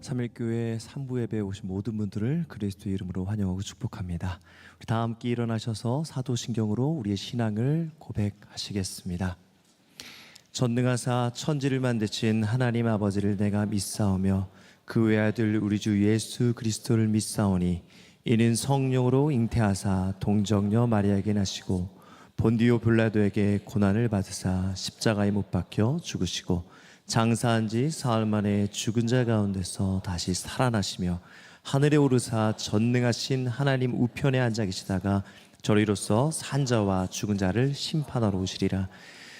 3일교회 3부 예배에 오신 모든 분들을 그리스도의 이름으로 환영하고 축복합니다. 우리 다 함께 일어나셔서 사도신경으로 우리의 신앙을 고백하시겠습니다. 전능하사 천지를 만드신 하나님 아버지를 내가 믿사오며 그 외아들 우리 주 예수 그리스도를 믿사오니 이는 성령으로 잉태하사 동정녀 마리아에게 나시고 본디오 빌라도에게 고난을 받으사 십자가에 못 박혀 죽으시고 장사한 지 사흘 만에 죽은 자 가운데서 다시 살아나시며 하늘에 오르사 전능하신 하나님 우편에 앉아 계시다가 저리로서 산 자와 죽은 자를 심판하러 오시리라.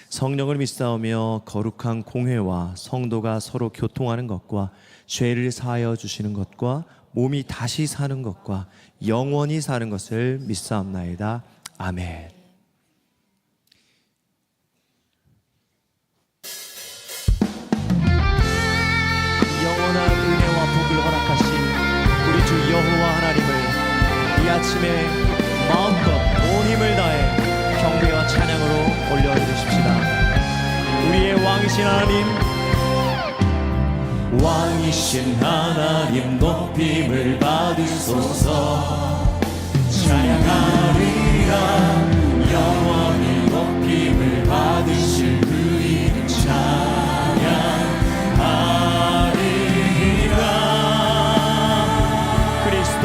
성령을 믿사오며 거룩한 공회와 성도가 서로 교통하는 것과 죄를 사하여 주시는 것과 몸이 다시 사는 것과 영원히 사는 것을 믿사옵나이다. 아멘. 영원한 은혜와 복을 허락하신 우리 주 여호와 하나님을 이 아침에 마음껏 온 힘을 다해 경배와 찬양으로 올려드리십시다. 우리의 왕이신 하나님, 왕이신 하나님 높임을 받으소서. 찬양하리라. 영원히 높임을 받으실 그 이름 찬양하리라. 그리스도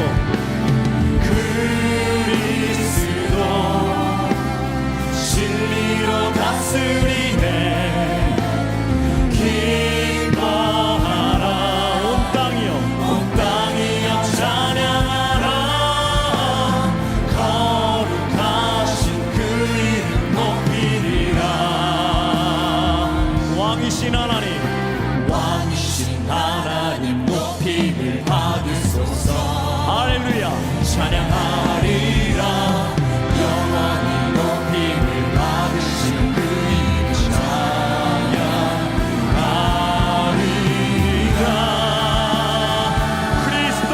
진리로 다스리네. 기뻐하라. 온 땅이여 찬양하라. 거룩하신 그 이름 높이리라. 왕이신 하나님, 높임을 받으소서. 할렐루야. 찬양하리라. 영원히 높임을 받으신 그 이름 찬양하리라. 그리스도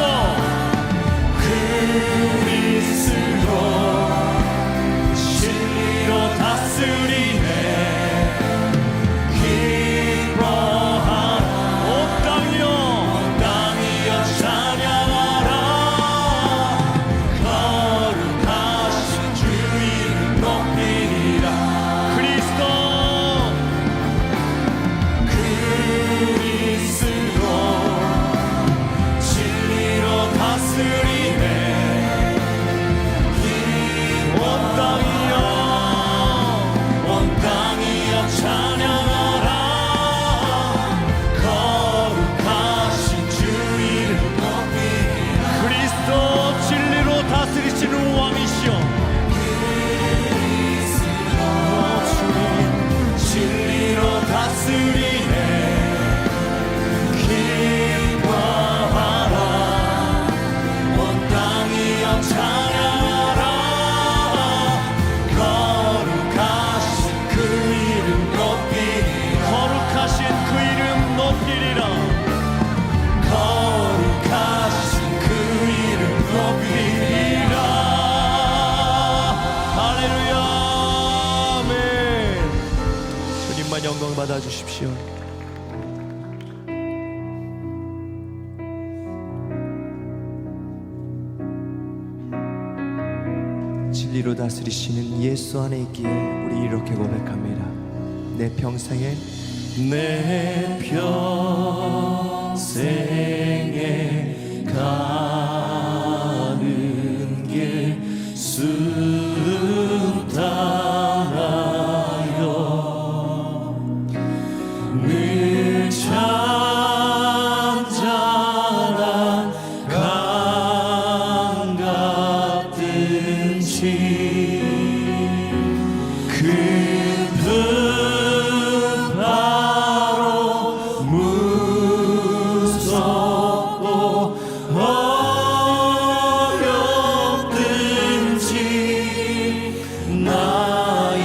진리로 다스리네. 기뻐하라. 온 땅이여 찬양하라. 거룩하신 주 이름 높이리라. 그리스도 진리로 다스리네. 온 땅이여 찬양하라. 거룩하신 주 이름 높이리라. 그리스도 진리로 다스리시는 왕이시여, 진리로 다스리네. 기뻐하라. 온 땅이여 찬양하라. 거룩하신 그 이름 높이리라. 거룩하신 그 이름 높이리라. 거룩하신 그 이름 높이리라. 할렐루야. 아멘. 주님만 영광 받아주십시오. 진리로 다스리시는 예수 안에 있기에 우리 이렇게 고백합니다. 내 평생에 가는 길 순탄하여 늘 잔잔한 강 같든지 깊은 바로 무섭고 어렵든지 나의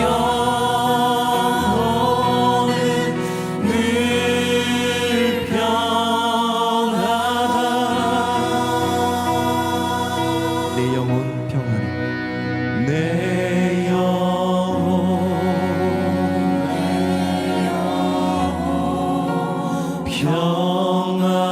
영혼은 늘 평안하다. 내 영혼 평안해. 내 영혼 평안하다.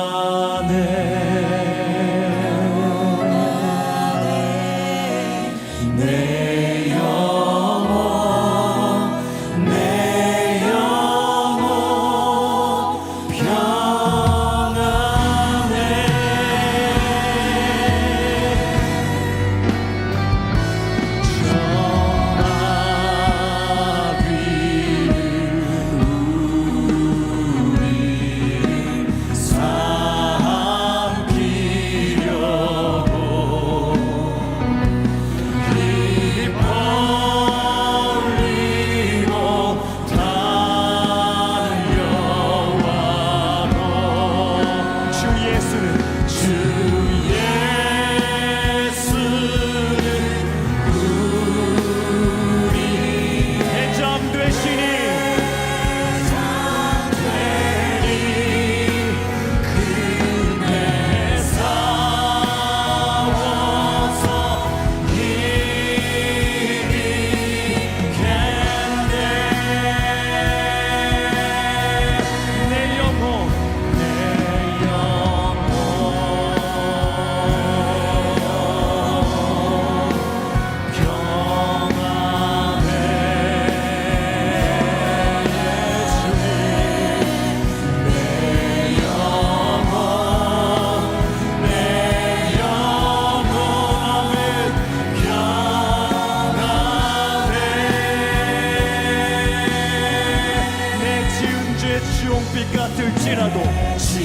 있을지라도 지은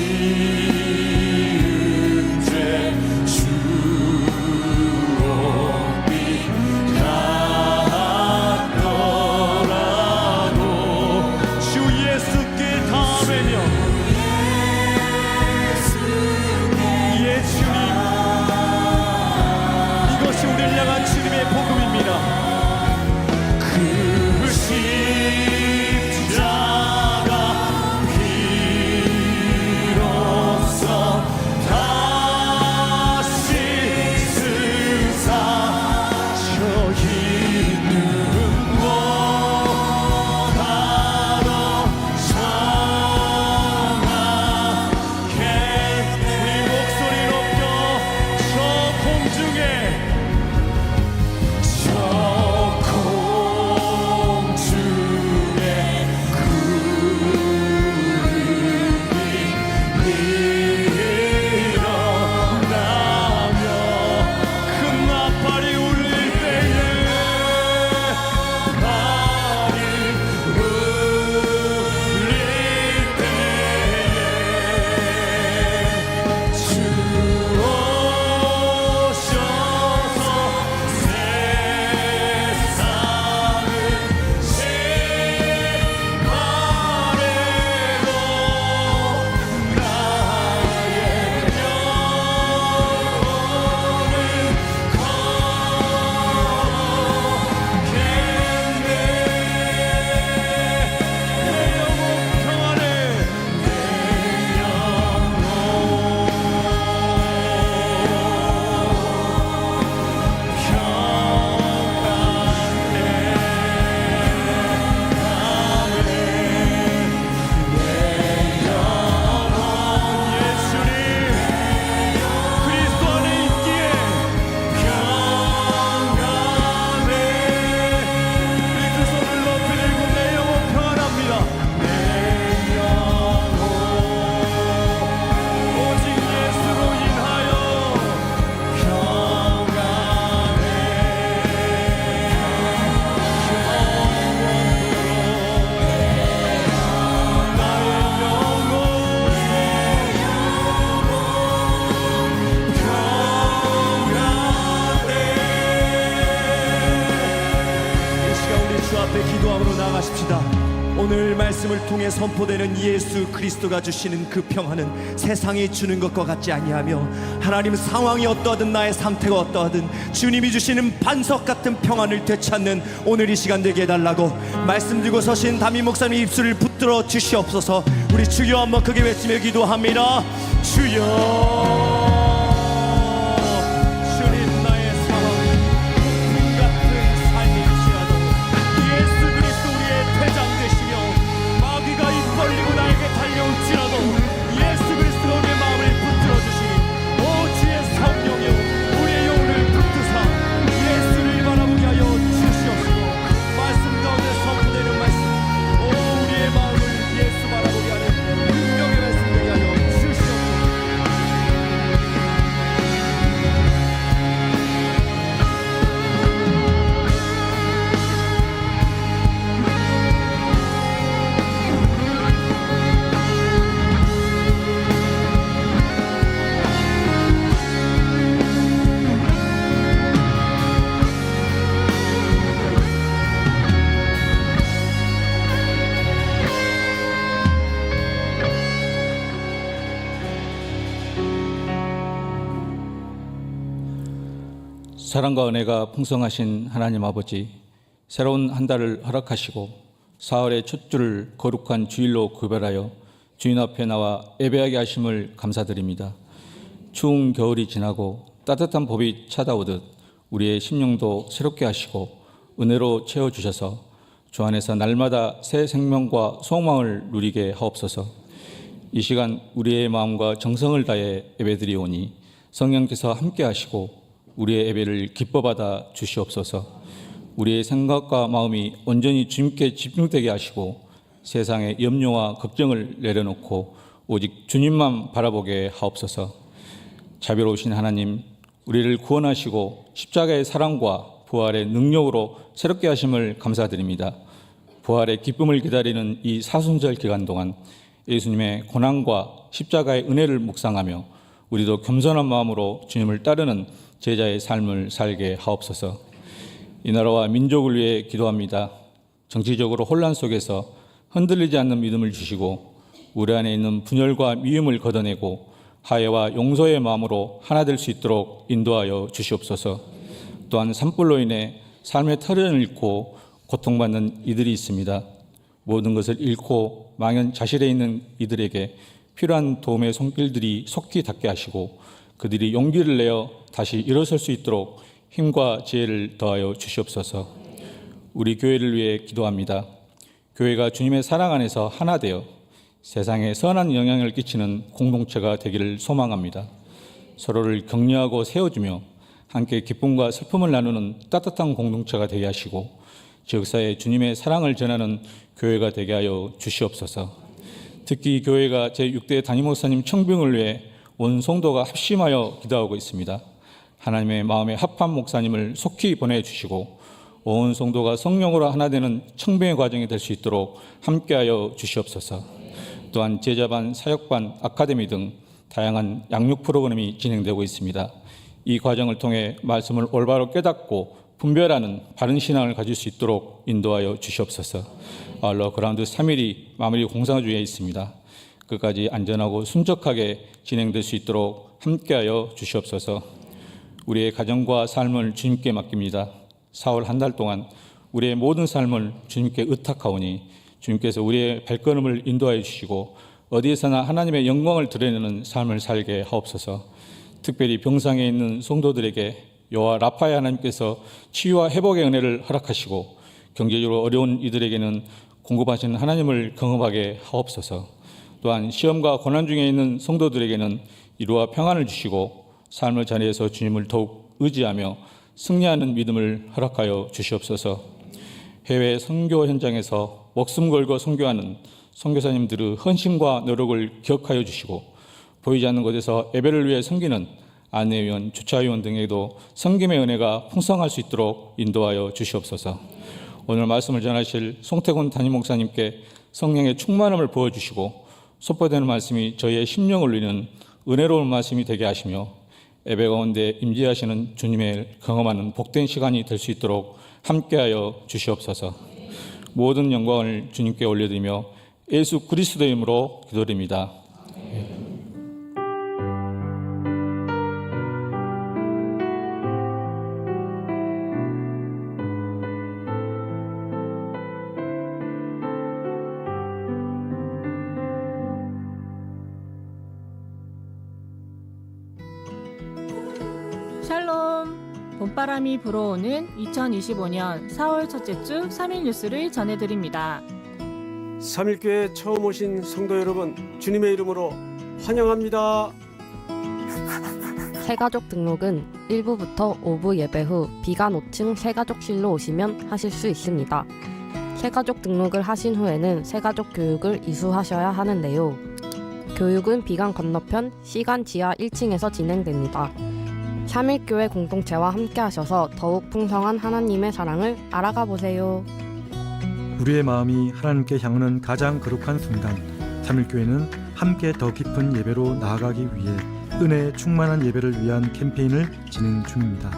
죄 주옵이 같더라도 주 예수께 담으며 예 주님, 이것이 우리를 향한 주님의 복음입니다. 그 십자가 비로소 다시 승사 저 있는 곳가로 정하게 우리 목소리 높여 저 공중에 저 공중에 구름이 일어나며 큰 나팔이 울릴 때에 발이 울릴 때에 주 오셔서 세상을 심판하려고 나의 그리스도 안에 있기에 우리 두 손을 높이 들고 내 영혼 평안합니다. 오직 예수로 인하여 이 시간 우리 주 앞에 기도함으로 나아가십시다. 오늘 말씀을 통해 선포되는 예수 그리스도가 주시는 그 평안은 세상이 주는 것과 같지 아니하며 하나님 상황이 어떠하든 나의 상태가 어떠하든 주님이 주시는 반석 같은 평안을 되찾는 오늘 이 시간 되게 해달라고 말씀 들고 서신 담임 목사님 입술을 붙들어 주시옵소서. 우리 주여 한번 크게 외치며 기도합니다. 주여, 주님 나의 상황은 폭풍 같은 삶일지라도 예수 그리스도 우리의 대장 되시며 마귀가 입 벌리고 나에게 달려올지라도 예수 그리스도가 우리의 마음을 붙들어 주시니 오 주의 성령이여 우리의 영혼을 붙드사 예수를 바라보게 하여 주시옵시고 말씀 가운데 선포되는 말씀 오 우리의 마음을 예수 바라보게 하는 능력의 말씀 되게 하여 주시옵소서. 사랑과 은혜가 풍성하신 하나님 아버지, 새로운 한 달을 허락하시고 사흘의 첫 주를 거룩한 주일로 구별하여 주인 앞에 나와 예배하게 하심을 감사드립니다. 추운 겨울이 지나고 따뜻한 봄이 찾아오듯 우리의 심령도 새롭게 하시고 은혜로 채워주셔서 주 안에서 날마다 새 생명과 소망을 누리게 하옵소서. 이 시간 우리의 마음과 정성을 다해 예배드리오니 성령께서 함께 하시고 우리의 예배를 기뻐받아 주시옵소서. 우리의 생각과 마음이 온전히 주님께 집중되게 하시고 세상의 염려와 걱정을 내려놓고 오직 주님만 바라보게 하옵소서. 자비로우신 하나님, 우리를 구원하시고 십자가의 사랑과 부활의 능력으로 새롭게 하심을 감사드립니다. 부활의 기쁨을 기다리는 이 사순절 기간 동안 예수님의 고난과 십자가의 은혜를 묵상하며 우리도 겸손한 마음으로 주님을 따르는 제자의 삶을 살게 하옵소서. 이 나라와 민족을 위해 기도합니다. 정치적으로 혼란 속에서 흔들리지 않는 믿음을 주시고 우리 안에 있는 분열과 미움을 걷어내고 화해와 용서의 마음으로 하나 될 수 있도록 인도하여 주시옵소서. 또한 산불로 인해 삶의 터전을 잃고 고통받는 이들이 있습니다. 모든 것을 잃고 망연자실해 있는 이들에게 필요한 도움의 손길들이 속히 닿게 하시고 그들이 용기를 내어 다시 일어설 수 있도록 힘과 지혜를 더하여 주시옵소서. 우리 교회를 위해 기도합니다. 교회가 주님의 사랑 안에서 하나 되어 세상에 선한 영향을 끼치는 공동체가 되기를 소망합니다. 서로를 격려하고 세워주며 함께 기쁨과 슬픔을 나누는 따뜻한 공동체가 되게 하시고 지역사회에 주님의 사랑을 전하는 교회가 되게 하여 주시옵소서. 특히 교회가 제6대 담임목사님 청빙을 위해 온 성도가 합심하여 기도하고 있습니다. 하나님의 마음에 합한 목사님을 속히 보내주시고 온 성도가 성령으로 하나 되는 청빙의 과정이 될 수 있도록 함께하여 주시옵소서. 또한 제자반, 사역반, 아카데미 등 다양한 양육 프로그램이 진행되고 있습니다. 이 과정을 통해 말씀을 올바로 깨닫고 분별하는 바른 신앙을 가질 수 있도록 인도하여 주시옵소서. 아울러 그라운드 3일이 마무리 공사 중에 있습니다. 끝까지 안전하고 순적하게 진행될 수 있도록 함께하여 주시옵소서. 우리의 가정과 삶을 주님께 맡깁니다. 4월 한 달 동안 우리의 모든 삶을 주님께 의탁하오니 주님께서 우리의 발걸음을 인도하여 주시고 어디에서나 하나님의 영광을 드러내는 삶을 살게 하옵소서. 특별히 병상에 있는 성도들에게 여호와 라파의 하나님께서 치유와 회복의 은혜를 허락하시고 경제적으로 어려운 이들에게는 공급하시는 하나님을 경험하게 하옵소서. 또한 시험과 고난 중에 있는 성도들에게는 위로와 평안을 주시고 삶의 자리에서 주님을 더욱 의지하며 승리하는 믿음을 허락하여 주시옵소서. 해외 선교 현장에서 목숨 걸고 선교하는 선교사님들의 헌신과 노력을 기억하여 주시고 보이지 않는 곳에서 예배를 위해 섬기는 안내위원, 주차위원 등에도 섬김의 은혜가 풍성할 수 있도록 인도하여 주시옵소서. 오늘 말씀을 전하실 송태곤 담임 목사님께 성령의 충만함을 부어주시고 선포되는 말씀이 저희의 심령을 울리는 은혜로운 말씀이 되게 하시며 예배 가운데 임재하시는 주님을 경험하는 복된 시간이 될 수 있도록 함께하여 주시옵소서. 모든 영광을 주님께 올려드리며 예수 그리스도의 이름으로 기도드립니다. 샬롬! 봄바람이 불어오는 2025년 4월 첫째 주 3일 뉴스를 전해드립니다. 3일교회 처음 오신 성도 여러분, 주님의 이름으로 환영합니다. 새가족 등록은 1부부터 5부 예배 후 비관 5층 새가족실로 오시면 하실 수 있습니다. 새가족 등록을 하신 후에는 새가족 교육을 이수하셔야 하는데요. 교육은 비관 건너편 C관 지하 1층에서 진행됩니다. 3일교회 공동체와 함께 하셔서 더욱 풍성한 하나님의 사랑을 알아가 보세요. 우리의 마음이 하나님께 향하는 가장 거룩한 순간, 3일교회는 함께 더 깊은 예배로 나아가기 위해 은혜의 충만한 예배를 위한 캠페인을 진행 중입니다.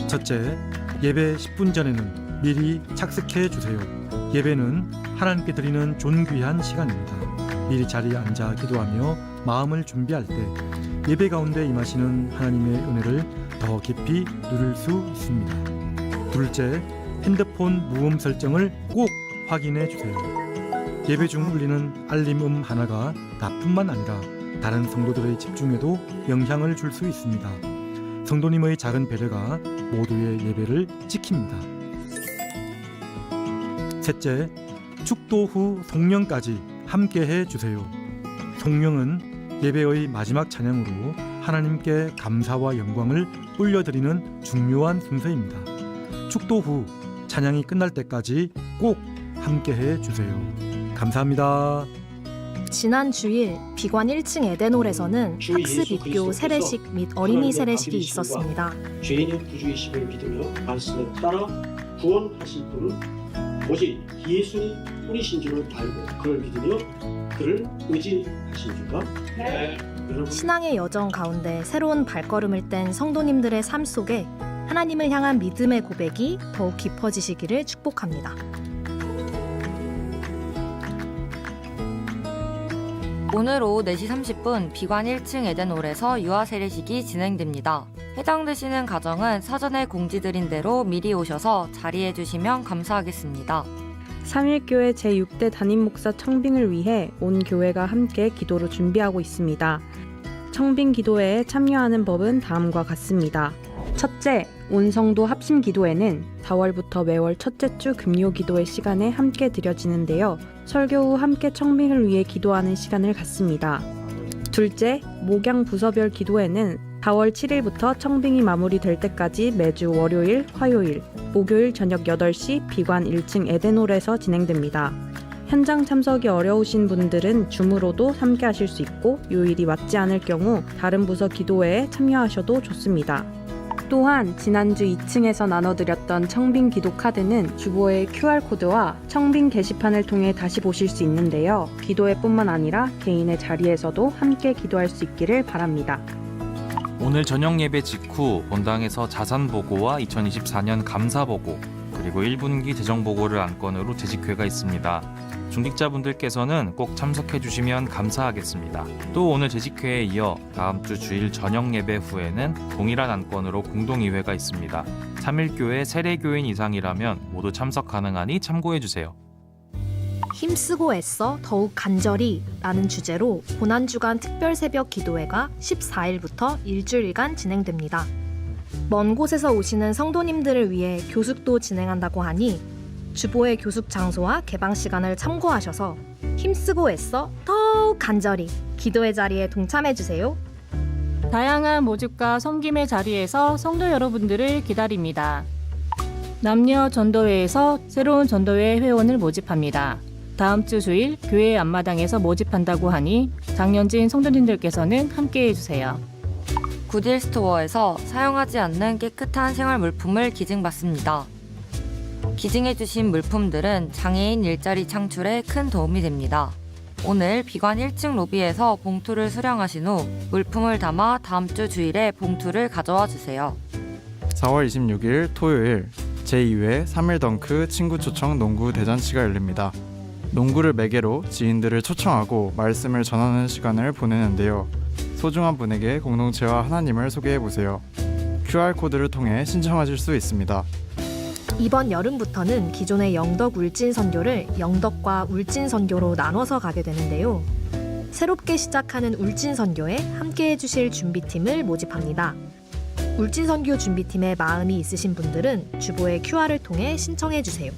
첫째, 예배 10분 전에는 미리 착석해 주세요. 예배는 하나님께 드리는 존귀한 시간입니다. 미리 자리에 앉아 기도하며 마음을 준비할 때 예배 가운데 임하시는 하나님의 은혜를 더 깊이 누릴 수 있습니다. 둘째, 핸드폰 무음 설정을 꼭 확인해 주세요. 예배 중 울리는 알림음 하나가 나뿐만 아니라 다른 성도들의 집중에도 영향을 줄 수 있습니다. 성도님의 작은 배려가 모두의 예배를 지킵니다. 셋째, 축도 후 송령까지 함께해 주세요. 송령은 예배의 마지막 찬양으로 하나님께 감사와 영광을 올려드리는 중요한 순서입니다. 축도 후 찬양이 끝날 때까지 꼭 함께해 주세요. 감사합니다. 지난 주일 비관 1층 에덴홀에서는 학습 입교 세례식 및 어린이 세례식이 있었습니다. 죄인의 구주이심을 믿으며 말씀을 따라 구원하실 분은 오직 예수님 뿐이신 줄을 알고 그를 믿으며 그를 의지하십니까? 네. 여러분 신앙의 여정 가운데 새로운 발걸음을 뗀 성도님들의 삶 속에 하나님을 향한 믿음의 고백이 더욱 깊어지시기를 축복합니다. 오늘 오후 4시 30분 비관 1층 에덴홀에서 유아 세례식이 진행됩니다. 해당되시는 가정은 사전에 공지드린 대로 미리 오셔서 자리해 주시면 감사하겠습니다. 3일교회 제6대 담임목사 청빙을 위해 온 교회가 함께 기도로 준비하고 있습니다. 청빙 기도회에 참여하는 법은 다음과 같습니다. 첫째, 온 성도 합심 기도회는 4월부터 매월 첫째 주 금요 기도회 시간에 함께 드려지는데요. 설교 후 함께 청빙을 위해 기도하는 시간을 갖습니다. 둘째, 목양 부서별 기도회는 4월 7일부터 청빙이 마무리될 때까지 매주 월요일, 화요일, 목요일 저녁 8시 비관 1층 에덴홀에서 진행됩니다. 현장 참석이 어려우신 분들은 줌으로도 함께하실 수 있고 요일이 맞지 않을 경우 다른 부서 기도회에 참여하셔도 좋습니다. 또한 지난주 2층에서 나눠드렸던 청빙 기도 카드는 주보의 QR코드와 청빙 게시판을 통해 다시 보실 수 있는데요. 기도회뿐만 아니라 개인의 자리에서도 함께 기도할 수 있기를 바랍니다. 오늘 저녁 예배 직후 본당에서 자산 보고와 2024년 감사 보고 그리고 1분기 재정 보고를 안건으로 재직회가 있습니다. 중직자분들께서는 꼭 참석해 주시면 감사하겠습니다. 또 오늘 재직회에 이어 다음 주 주일 저녁 예배 후에는 동일한 안건으로 공동의회가 있습니다. 3일교회 세례교인 이상이라면 모두 참석 가능하니 참고해 주세요. 힘쓰고 애써 더욱 간절히 라는 주제로 고난주간 특별새벽 기도회가 14일부터 일주일간 진행됩니다. 먼 곳에서 오시는 성도님들을 위해 교숙도 진행한다고 하니 주보의 교숙 장소와 개방 시간을 참고하셔서 힘쓰고 애써 더욱 간절히 기도의 자리에 동참해주세요. 다양한 모집과 섬김의 자리에서 성도 여러분들을 기다립니다. 남녀 전도회에서 새로운 전도회 회원을 모집합니다. 다음 주 주일 교회 앞마당에서 모집한다고 하니 장년진 성도님들께서는 함께해 주세요. 구딜 스토어에서 사용하지 않는 깨끗한 생활 물품을 기증받습니다. 기증해주신 물품들은 장애인 일자리 창출에 큰 도움이 됩니다. 오늘 비관 1층 로비에서 봉투를 수령하신 후 물품을 담아 다음 주 주일에 봉투를 가져와 주세요. 4월 26일 토요일 제2회 3일 덩크 친구 초청 농구 대잔치가 열립니다. 농구를 매개로 지인들을 초청하고 말씀을 전하는 시간을 보내는데요. 소중한 분에게 공동체와 하나님을 소개해보세요. QR코드를 통해 신청하실 수 있습니다. 이번 여름부터는 기존의 영덕 울진 선교를 영덕과 울진 선교로 나눠서 가게 되는데요. 새롭게 시작하는 울진 선교에 함께해 주실 준비팀을 모집합니다. 울진 선교 준비팀에 마음이 있으신 분들은 주보의 QR을 통해 신청해 주세요.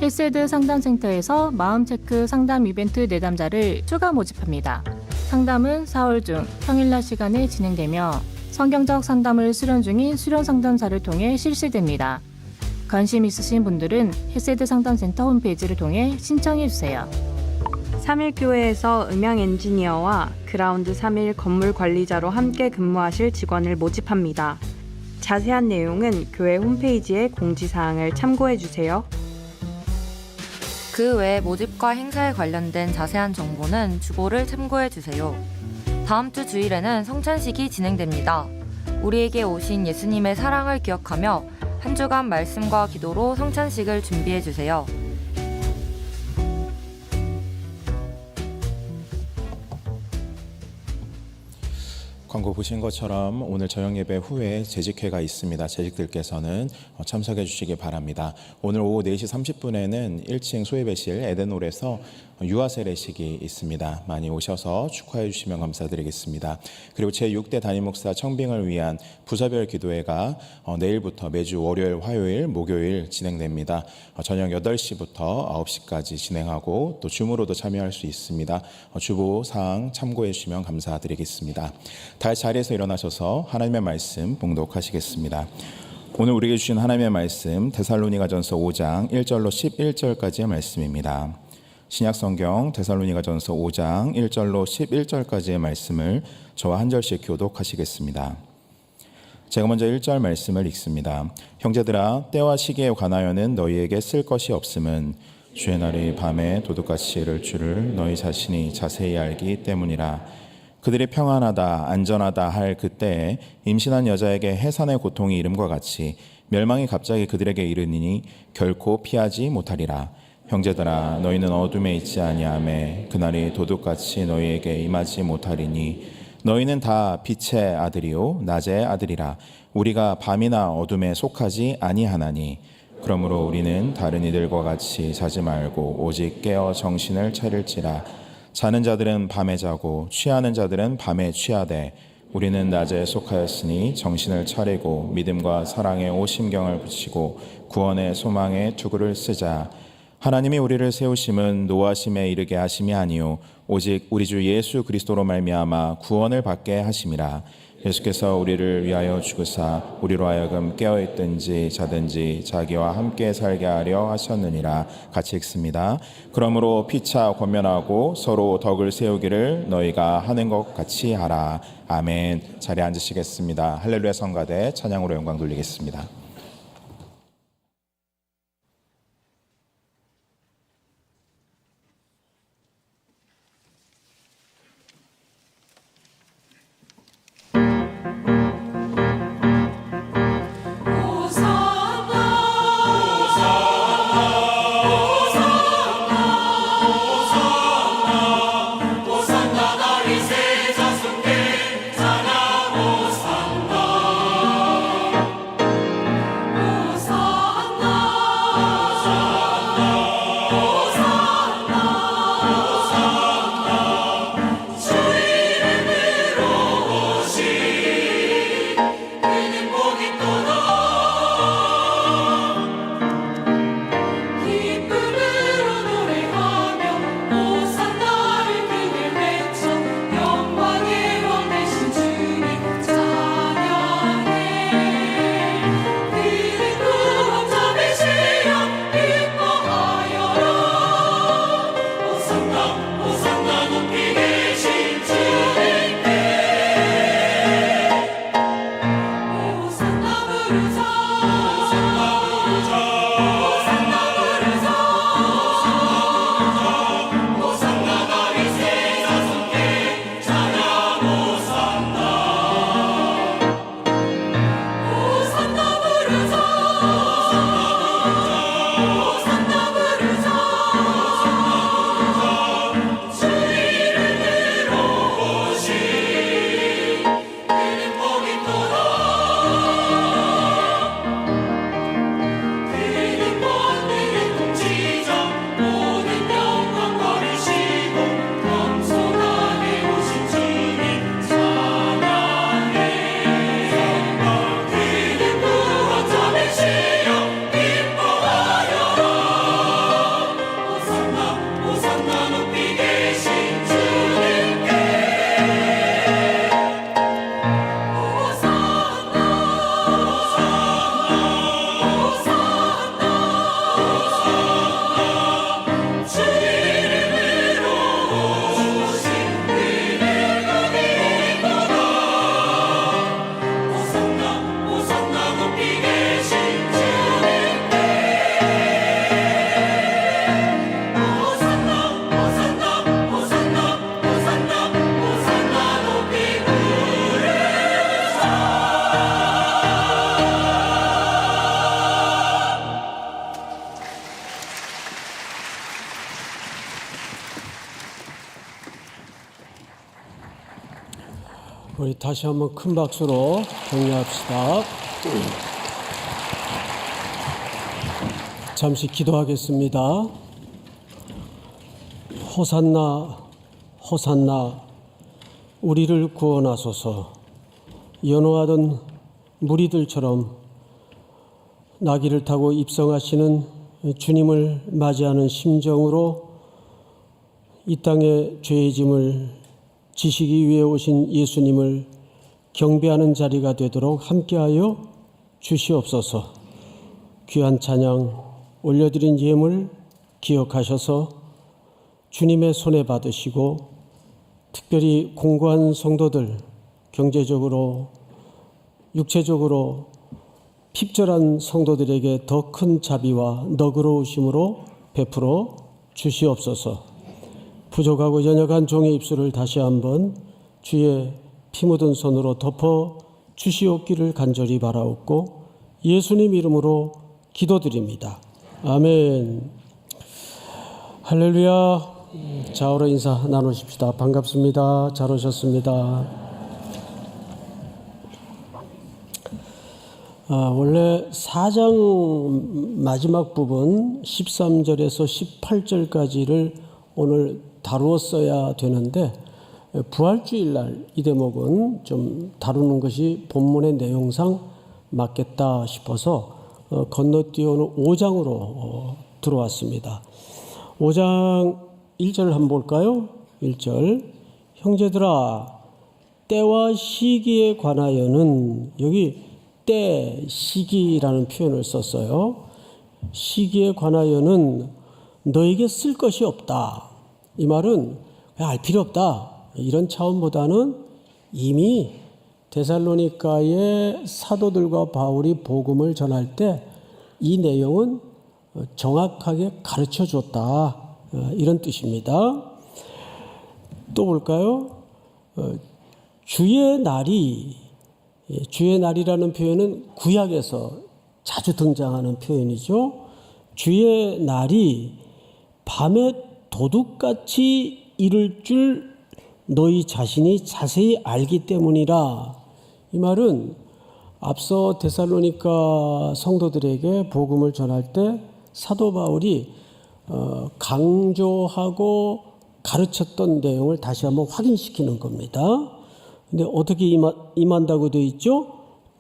헬세드 상담센터에서 마음체크 상담 이벤트 내담자를 추가 모집합니다. 상담은 4월 중 평일날 시간에 진행되며 성경적 상담을 수련 중인 수련 상담사를 통해 실시됩니다. 관심 있으신 분들은 헬세드 상담센터 홈페이지를 통해 신청해 주세요. 3일교회에서 음향 엔지니어와 그라운드 3일 건물 관리자로 함께 근무하실 직원을 모집합니다. 자세한 내용은 교회 홈페이지의 공지사항을 참고해 주세요. 그 외 모집과 행사에 관련된 자세한 정보는 주보를 참고해 주세요. 다음 주 주일에는 성찬식이 진행됩니다. 우리에게 오신 예수님의 사랑을 기억하며 한 주간 말씀과 기도로 성찬식을 준비해 주세요. 광고 보신 것처럼 오늘 저녁 예배 후에 재직회가 있습니다. 재직들께서는 참석해 주시기 바랍니다. 오늘 오후 4시 30분에는 1층 소예배실 에덴홀에서 유아 세례식이 있습니다. 많이 오셔서 축하해 주시면 감사드리겠습니다. 그리고 제6대 담임목사 청빙을 위한 부서별 기도회가 내일부터 매주 월요일, 화요일, 목요일 진행됩니다. 저녁 8시부터 9시까지 진행하고 또 줌으로도 참여할 수 있습니다. 주보 사항 참고해 주시면 감사드리겠습니다. 다 자리에서 일어나셔서 하나님의 말씀 봉독하시겠습니다. 오늘 우리에게 주신 하나님의 말씀 데살로니가전서 5장 1절로 11절까지의 말씀입니다. 신약성경 데살로니가전서 5장 1절로 11절까지의 말씀을 저와 한 절씩 교독하시겠습니다. 제가 먼저 1절 말씀을 읽습니다. 형제들아 때와 시기에 관하여는 너희에게 쓸 것이 없음은 주의 날이 밤에 도둑같이 이를 줄을 너희 자신이 자세히 알기 때문이라. 그들이 평안하다 안전하다 할 그때에 임신한 여자에게 해산의 고통이 이름과 같이 멸망이 갑자기 그들에게 이르니니 결코 피하지 못하리라. 형제들아 너희는 어둠에 있지 아니하매 그날이 도둑같이 너희에게 임하지 못하리니 너희는 다 빛의 아들이요 낮의 아들이라. 우리가 밤이나 어둠에 속하지 아니하나니 그러므로 우리는 다른 이들과 같이 자지 말고 오직 깨어 정신을 차릴지라. 자는 자들은 밤에 자고 취하는 자들은 밤에 취하되 우리는 낮에 속하였으니 정신을 차리고 믿음과 사랑에 오심경을 붙이고 구원의 소망에 투구를 쓰자. 하나님이 우리를 세우심은 노하심에 이르게 하심이 아니요 오직 우리 주 예수 그리스도로 말미암아 구원을 받게 하심이라. 예수께서 우리를 위하여 죽으사 우리로 하여금 깨어있든지 자든지 자기와 함께 살게 하려 하셨느니라. 같이 읽습니다. 그러므로 피차 권면하고 서로 덕을 세우기를 너희가 하는 것 같이 하라. 아멘. 자리에 앉으시겠습니다. 할렐루야 성가대 찬양으로 영광 돌리겠습니다. 우리 다시 한번 큰 박수로 격려합시다. 잠시 기도하겠습니다. 호산나 호산나 우리를 구원하소서. 연호하던 무리들처럼 나귀를 타고 입성하시는 주님을 맞이하는 심정으로 이 땅의 죄의 짐을 지시기 위해 오신 예수님을 경배하는 자리가 되도록 함께하여 주시옵소서. 귀한 찬양 올려드린 예물 기억하셔서 주님의 손에 받으시고 특별히 공고한 성도들, 경제적으로 육체적으로 핍절한 성도들에게 더 큰 자비와 너그러우심으로 베풀어 주시옵소서. 부족하고 연약한 종의 입술을 다시 한번 주의 피 묻은 손으로 덮어 주시옵기를 간절히 바라옵고 예수님 이름으로 기도드립니다. 아멘. 할렐루야. 좌우로 인사 나누십시다. 반갑습니다. 잘 오셨습니다. 원래 4장 마지막 부분 13절에서 18절까지를 오늘 다루었어야 되는데 부활주일날 이 대목은 좀 다루는 것이 본문의 내용상 맞겠다 싶어서 건너뛰어오는 5장으로 들어왔습니다. 5장 1절 한번 볼까요? 1절 형제들아 때와 시기에 관하여는 여기 때, 시기라는 표현을 썼어요. 시기에 관하여는 너에게 쓸 것이 없다. 이 말은 알 필요 없다. 이런 차원보다는 이미 데살로니가의 사도들과 바울이 복음을 전할 때 이 내용은 정확하게 가르쳐 줬다. 이런 뜻입니다. 또 볼까요? 주의 날이라는 표현은 구약에서 자주 등장하는 표현이죠. 주의 날이 밤에 도둑같이 이를 줄 너희 자신이 자세히 알기 때문이라. 이 말은 앞서 데살로니가 성도들에게 복음을 전할 때 사도 바울이 강조하고 가르쳤던 내용을 다시 한번 확인시키는 겁니다. 근데 어떻게 임한다고 되어 있죠?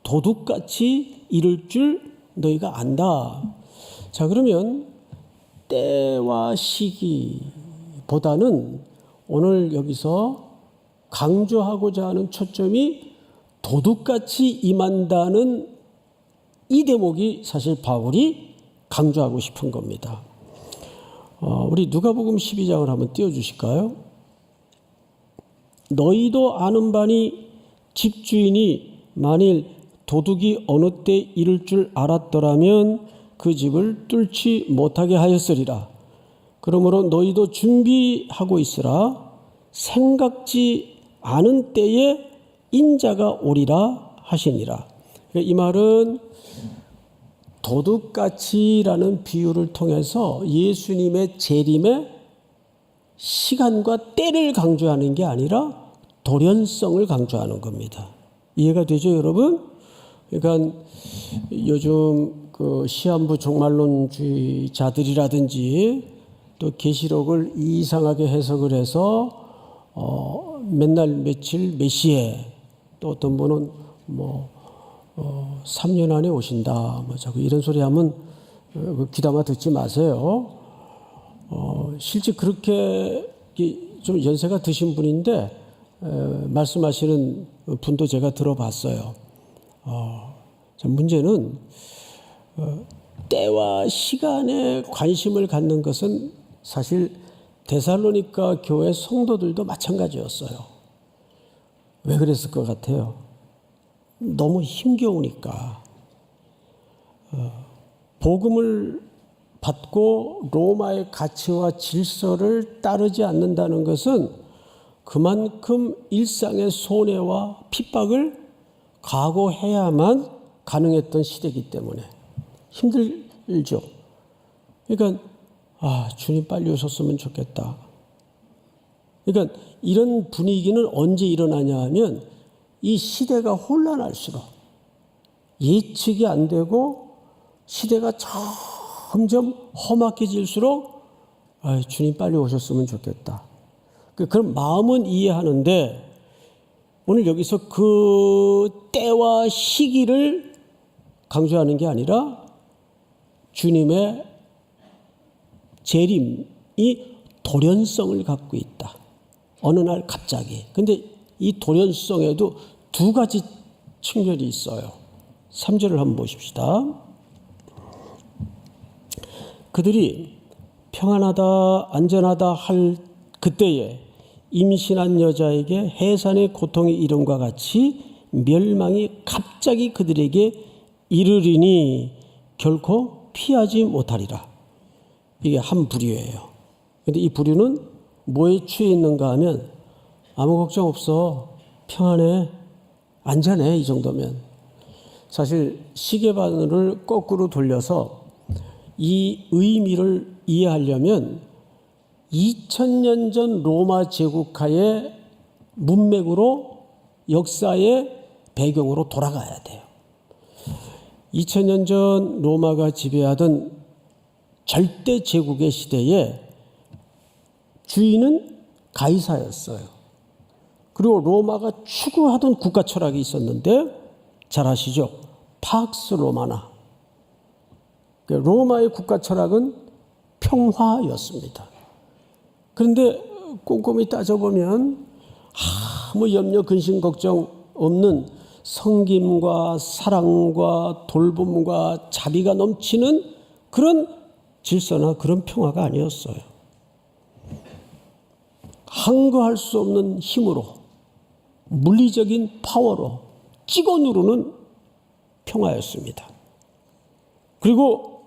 도둑같이 이룰 줄 너희가 안다. 자, 그러면 때와 시기보다는 오늘 여기서 강조하고자 하는 초점이 도둑같이 임한다는 이 대목이 사실 바울이 강조하고 싶은 겁니다. 우리 누가복음 12장을 한번 띄워주실까요? 너희도 아는 바니 집주인이 만일 도둑이 어느 때 이를 줄 알았더라면 그 집을 뚫지 못하게 하였으리라. 그러므로 너희도 준비하고 있으라. 생각지 않은 때에 인자가 오리라 하시니라. 이 말은 도둑같이라는 비유를 통해서 예수님의 재림의 시간과 때를 강조하는 게 아니라 돌연성을 강조하는 겁니다. 이해가 되죠, 여러분? 그러니까 요즘 그 시한부 종말론주의자들이라든지 또 계시록을 이상하게 해석을 해서 맨날 며칠 몇 시에 또 어떤 분은 3년 안에 오신다. 자꾸 이런 소리 하면 귀담아 듣지 마세요. 실제 그렇게 좀 연세가 드신 분인데 말씀하시는 분도 제가 들어봤어요. 문제는 때와 시간에 관심을 갖는 것은 사실 데살로니가 교회 성도들도 마찬가지였어요. 왜 그랬을 것 같아요? 너무 힘겨우니까. 복음을 받고 로마의 가치와 질서를 따르지 않는다는 것은 그만큼 일상의 손해와 핍박을 각오해야만 가능했던 시대이기 때문에 힘들죠. 그러니까 주님 빨리 오셨으면 좋겠다. 그러니까 이런 분위기는 언제 일어나냐 하면 이 시대가 혼란할수록 예측이 안 되고 시대가 점점 험악해질수록 주님 빨리 오셨으면 좋겠다. 그런 마음은 이해하는데 오늘 여기서 그 때와 시기를 강조하는 게 아니라 주님의 재림이 돌연성을 갖고 있다. 어느 날 갑자기. 근데 이 돌연성에도 두 가지 측면이 있어요. 3절을 한번 보십시다. 그들이 평안하다 안전하다 할 그때에 임신한 여자에게 해산의 고통이 이름과 같이 멸망이 갑자기 그들에게 이르리니 결코 피하지 못하리라. 이게 한 부류예요. 근데 이 부류는 뭐에 취해 있는가 하면 아무 걱정 없어. 평안해. 안전해. 이 정도면. 사실 시계바늘을 거꾸로 돌려서 이 의미를 이해하려면 2000년 전 로마 제국하의 문맥으로 역사의 배경으로 돌아가야 돼요. 2000년 전 로마가 지배하던 절대 제국의 시대에 주인은 가이사였어요. 그리고 로마가 추구하던 국가 철학이 있었는데 잘 아시죠? 팍스 로마나. 로마의 국가 철학은 평화였습니다. 그런데 꼼꼼히 따져보면 아무 염려, 근심, 걱정 없는 성김과 사랑과 돌봄과 자비가 넘치는 그런 질서나 그런 평화가 아니었어요. 항거할 수 없는 힘으로, 물리적인 파워로 찍어 누르는 평화였습니다. 그리고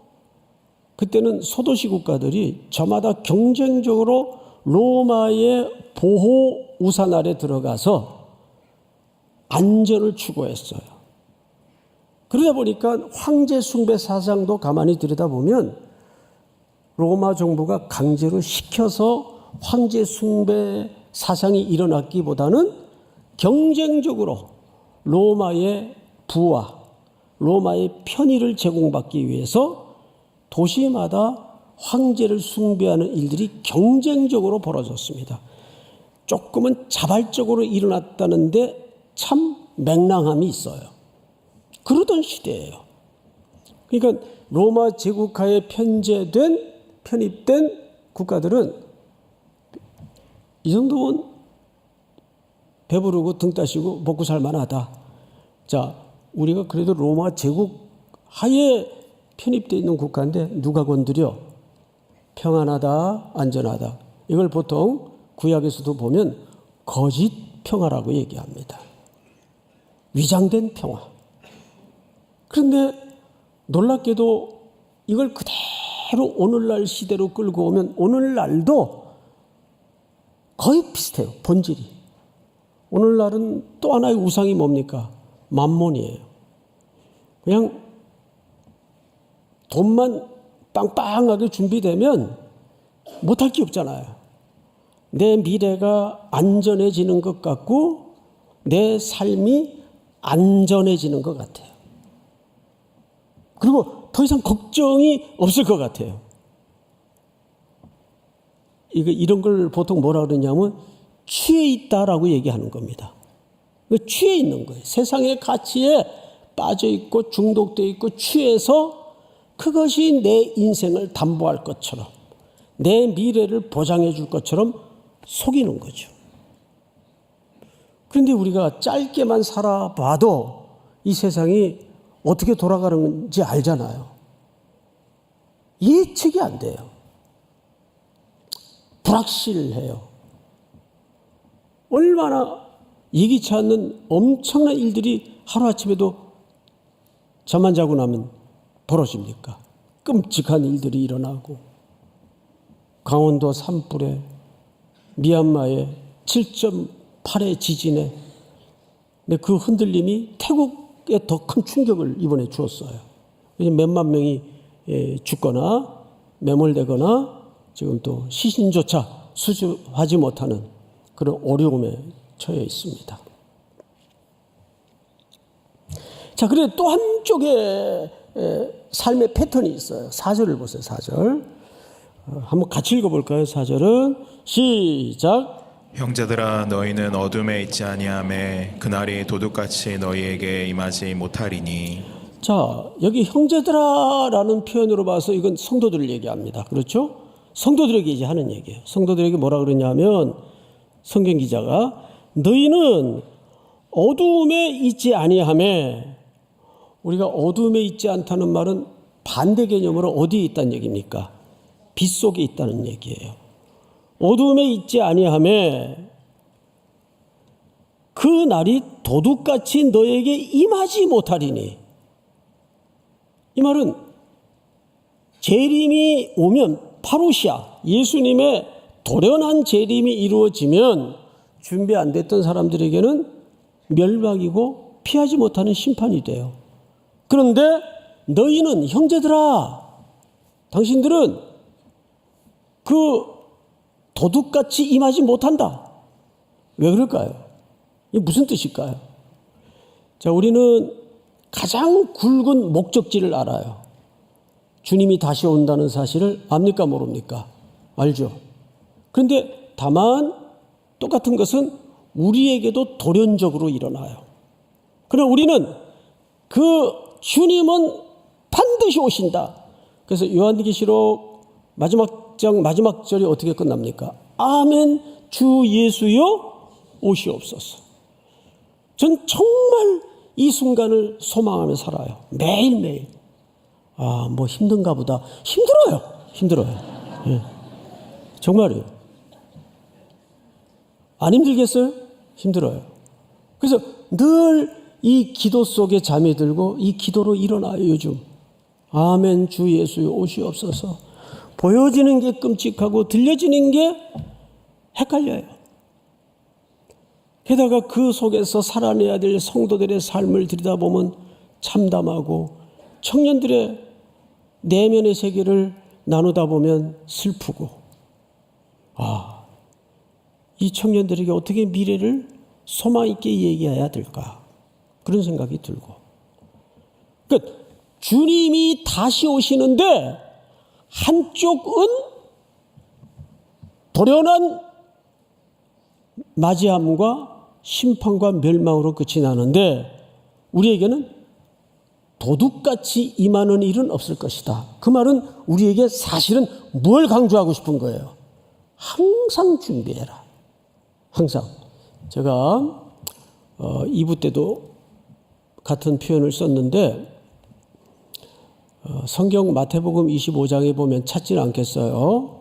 그때는 소도시 국가들이 저마다 경쟁적으로 로마의 보호 우산 아래 들어가서 안전을 추구했어요. 그러다 보니까 황제 숭배 사상도 가만히 들여다보면 로마 정부가 강제로 시켜서 황제 숭배 사상이 일어났기보다는 경쟁적으로 로마의 부와 로마의 편의를 제공받기 위해서 도시마다 황제를 숭배하는 일들이 경쟁적으로 벌어졌습니다. 조금은 자발적으로 일어났다는데 참 맹랑함이 있어요. 그러던 시대예요. 그러니까 로마 제국하에 편입된 국가들은 이 정도면 배부르고 등 따시고 먹고 살만하다. 자, 우리가 그래도 로마 제국 하에 편입되어 있는 국가인데 누가 건드려? 평안하다, 안전하다. 이걸 보통 구약에서도 보면 거짓 평화라고 얘기합니다. 위장된 평화. 그런데 놀랍게도 이걸 그대로 오늘날 시대로 끌고 오면 오늘날도 거의 비슷해요. 본질이. 오늘날은 또 하나의 우상이 뭡니까? 만몬이에요. 그냥 돈만 빵빵하게 준비되면 못할 게 없잖아요. 내 미래가 안전해지는 것 같고 내 삶이 안전해지는 것 같아요. 그리고 더 이상 걱정이 없을 것 같아요. 이런 걸 보통 뭐라 그러냐면 취해 있다라고 얘기하는 겁니다. 취해 있는 거예요. 세상의 가치에 빠져 있고 중독되어 있고 취해서 그것이 내 인생을 담보할 것처럼 내 미래를 보장해 줄 것처럼 속이는 거죠. 그런데 우리가 짧게만 살아봐도 이 세상이 어떻게 돌아가는지 알잖아요. 예측이 안 돼요. 불확실해요. 얼마나 예기치 않는 엄청난 일들이 하루아침에도 잠만 자고 나면 벌어집니까? 끔찍한 일들이 일어나고 강원도 산불에 미얀마의 7.8의 지진에 그 흔들림이 태국에 더 큰 충격을 이번에 주었어요. 몇만 명이 죽거나 매몰되거나 지금 또 시신조차 수주하지 못하는 그런 어려움에 처해 있습니다. 자, 그래 또 한쪽에 삶의 패턴이 있어요. 4절을 보세요. 4절. 한번 같이 읽어볼까요? 4절은 시작. 형제들아 너희는 어둠에 있지 아니하매 그날이 도둑같이 너희에게 임하지 못하리니. 자, 여기 형제들아라는 표현으로 봐서 이건 성도들을 얘기합니다. 그렇죠? 성도들에게 이제 하는 얘기예요. 성도들에게 뭐라 그러냐면 성경 기자가 너희는 어두움에 있지 아니하매, 우리가 어두움에 있지 않다는 말은 반대 개념으로 어디에 있다는 얘기입니까? 빛 속에 있다는 얘기예요. 어두움에 있지 아니하매 그 날이 도둑같이 너에게 임하지 못하리니. 이 말은 재림이 오면 파루시아, 예수님의 도련한 재림이 이루어지면 준비 안 됐던 사람들에게는 멸망이고 피하지 못하는 심판이 돼요. 그런데 너희는, 형제들아, 당신들은 그 도둑같이 임하지 못한다. 왜 그럴까요? 이게 무슨 뜻일까요? 자, 우리는 가장 굵은 목적지를 알아요. 주님이 다시 온다는 사실을 압니까, 모릅니까? 알죠? 그런데 다만 똑같은 것은 우리에게도 돌연적으로 일어나요. 그러나 우리는 그 주님은 반드시 오신다. 그래서 요한계시록 마지막 장 마지막 절이 어떻게 끝납니까? 아멘, 주 예수여 오시옵소서. 전 정말 이 순간을 소망하며 살아요. 매일매일. 아, 뭐 힘든가 보다. 힘들어요. 예. 정말이에요. 안 힘들겠어요? 힘들어요. 그래서 늘 이 기도 속에 잠이 들고 이 기도로 일어나요, 요즘. 아멘, 주 예수여 오시옵소서. 보여지는 게 끔찍하고 들려지는 게 헷갈려요. 게다가 그 속에서 살아내야 될 성도들의 삶을 들여다보면 참담하고, 청년들의 내면의 세계를 나누다 보면 슬프고, 아, 이 청년들에게 어떻게 미래를 소망 있게 얘기해야 될까? 그런 생각이 들고. 그러니까 주님이 다시 오시는데 한쪽은 도련한 맞이함과 심판과 멸망으로 끝이 나는데 우리에게는 도둑같이 임하는 일은 없을 것이다. 그 말은 우리에게 사실은 뭘 강조하고 싶은 거예요? 항상 준비해라. 항상. 제가 2부 때도 같은 표현을 썼는데 성경 마태복음 25장에 보면 찾지는 않겠어요.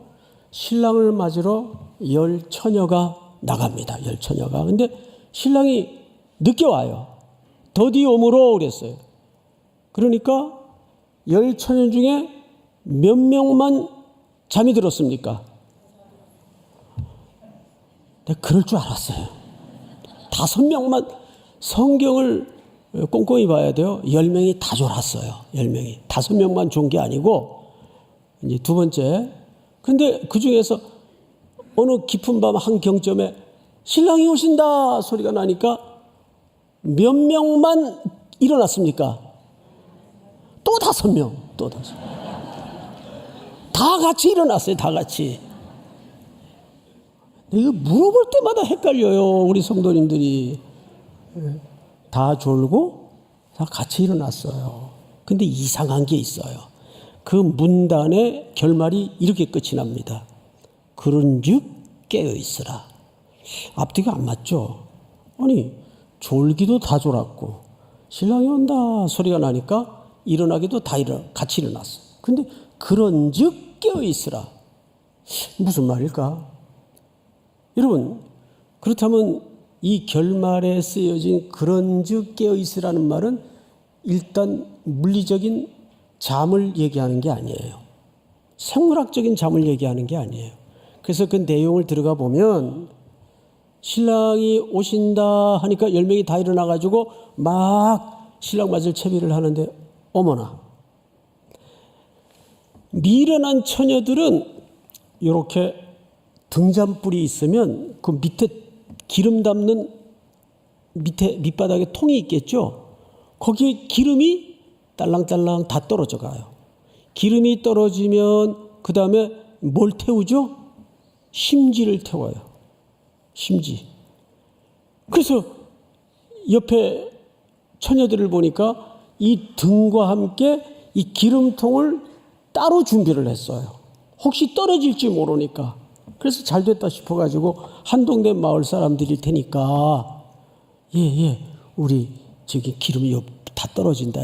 신랑을 맞으러 10처녀가 나갑니다. 10처녀가. 근데 신랑이 늦게 와요. 더디 오므로 그랬어요. 그러니까 10처녀 중에 몇 명만 잠이 들었습니까? 내가 그럴 줄 알았어요. 5명만. 성경을 꼼꼼히 봐야 돼요. 10명이 다 졸았어요. 10명이. 5명만 존 게 아니고, 이제 두 번째. 근데 그 중에서 어느 깊은 밤 한 경점에 신랑이 오신다 소리가 나니까 몇 명만 일어났습니까? 또 5명. 또 5명. 다 같이 일어났어요. 다 같이. 이거 물어볼 때마다 헷갈려요. 우리 성도님들이. 다 졸고 다 같이 일어났어요. 근데 이상한 게 있어요. 그 문단의 결말이 이렇게 끝이 납니다. 그런즉 깨어있으라. 앞뒤가 안 맞죠? 아니, 졸기도 다 졸았고 신랑이 온다 소리가 나니까 일어나기도 다 같이 일어났어. 근데 그런즉 깨어있으라. 무슨 말일까? 여러분, 그렇다면 이 결말에 쓰여진 그런즉 깨어있으라는 말은 일단 물리적인 잠을 얘기하는 게 아니에요. 생물학적인 잠을 얘기하는 게 아니에요. 그래서 그 내용을 들어가 보면 신랑이 오신다 하니까 10명이 다 일어나가지고 막 신랑 맞을 채비를 하는데 어머나, 미련한 처녀들은 이렇게 등잔불이 있으면 그 밑에 기름 담는 밑바닥에 통이 있겠죠. 거기에 기름이 딸랑딸랑 다 떨어져 가요. 기름이 떨어지면 그 다음에 뭘 태우죠? 심지를 태워요. 심지. 그래서 옆에 처녀들을 보니까 이 등과 함께 이 기름통을 따로 준비를 했어요. 혹시 떨어질지 모르니까. 그래서 잘 됐다 싶어가지고 한동네 마을 사람들일 테니까 우리 저기 기름이 다 떨어진다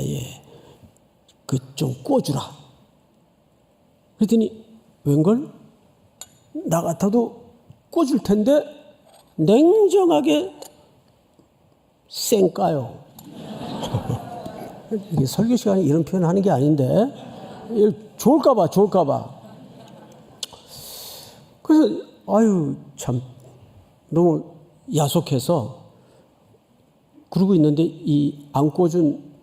그 좀 꿔주라. 그랬더니 웬걸? 나 같아도 꿔줄 텐데 냉정하게 쌩까요. 이게 설교 시간에 이런 표현 하는 게 아닌데 좋을까봐. 그래서 아유 참 너무 야속해서 그러고 있는데 이 안고준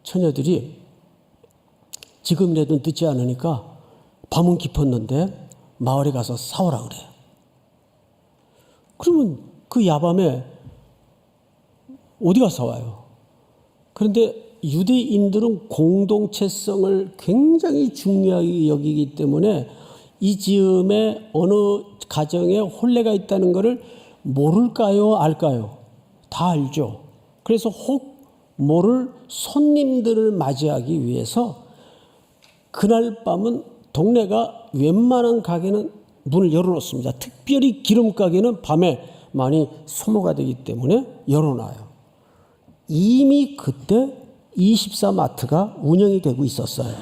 처녀들이 지금이라도 늦지 않으니까 밤은 깊었는데 마을에 가서 싸우라 그래. 그러면 그 야밤에 어디가 싸워요? 그런데 유대인들은 공동체성을 굉장히 중요하게 여기기 때문에 이 즈음에 어느 가정에 혼례가 있다는 것을 모를까요? 알까요? 다 알죠. 그래서 혹 모를 손님들을 맞이하기 위해서 그날 밤은 동네가 웬만한 가게는 문을 열어놓습니다. 특별히 기름 가게는 밤에 많이 소모가 되기 때문에 열어놔요. 이미 그때 24마트가 운영이 되고 있었어요.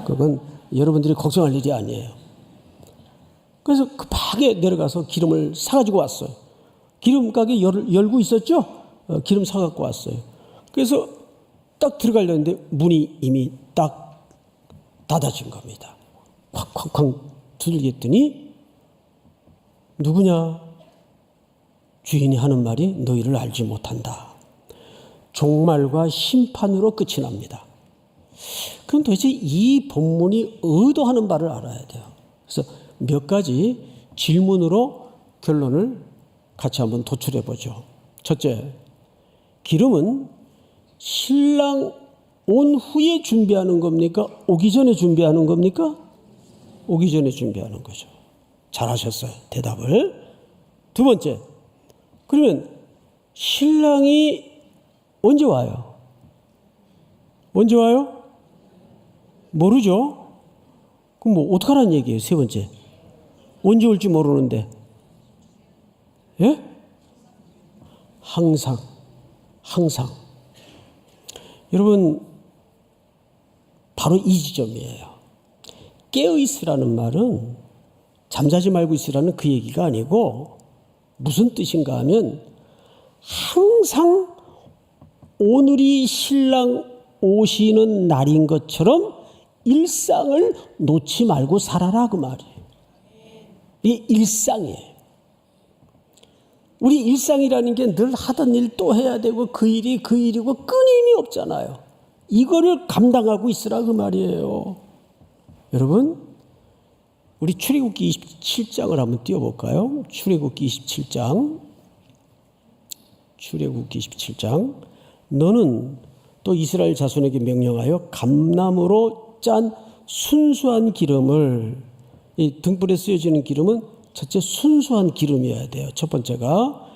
그건 여러분들이 걱정할 일이 아니에요. 그래서 급하게 내려가서 기름을 사가지고 왔어요. 기름 가게 열고 있었죠? 기름 사갖고 왔어요. 그래서 딱 들어가려는데 문이 이미 딱 닫아진 겁니다. 쾅쾅쾅 두들겼더니 누구냐? 주인이 하는 말이 너희를 알지 못한다. 종말과 심판으로 끝이 납니다. 그럼 도대체 이 본문이 의도하는 바를 알아야 돼요. 그래서 몇 가지 질문으로 결론을 같이 한번 도출해 보죠. 첫째, 기름은 신랑 온 후에 준비하는 겁니까? 오기 전에 준비하는 겁니까? 오기 전에 준비하는 거죠. 잘하셨어요. 대답을. 두 번째, 그러면 신랑이 언제 와요? 언제 와요? 모르죠? 그럼 뭐 어떡하라는 얘기예요? 세 번째, 언제 올지 모르는데. 예? 항상. 여러분, 바로 이 지점이에요. 깨어있으라는 말은 잠자지 말고 있으라는 그 얘기가 아니고 무슨 뜻인가 하면 항상 오늘이 신랑 오시는 날인 것처럼 일상을 놓지 말고 살아라 그 말이에요. 이게 일상이에요. 우리 일상이라는 게 늘 하던 일 또 해야 되고 그 일이 그 일이고 끊임이 없잖아요. 이거를 감당하고 있으라 그 말이에요. 여러분, 우리 출애굽기 27장을 한번 띄워볼까요? 출애굽기 27장. 출애굽기 27장. 너는 또 이스라엘 자손에게 명령하여 감나무로 짠 순수한 기름을, 이 등불에 쓰여지는 기름은 첫째 순수한 기름이어야 돼요. 첫 번째가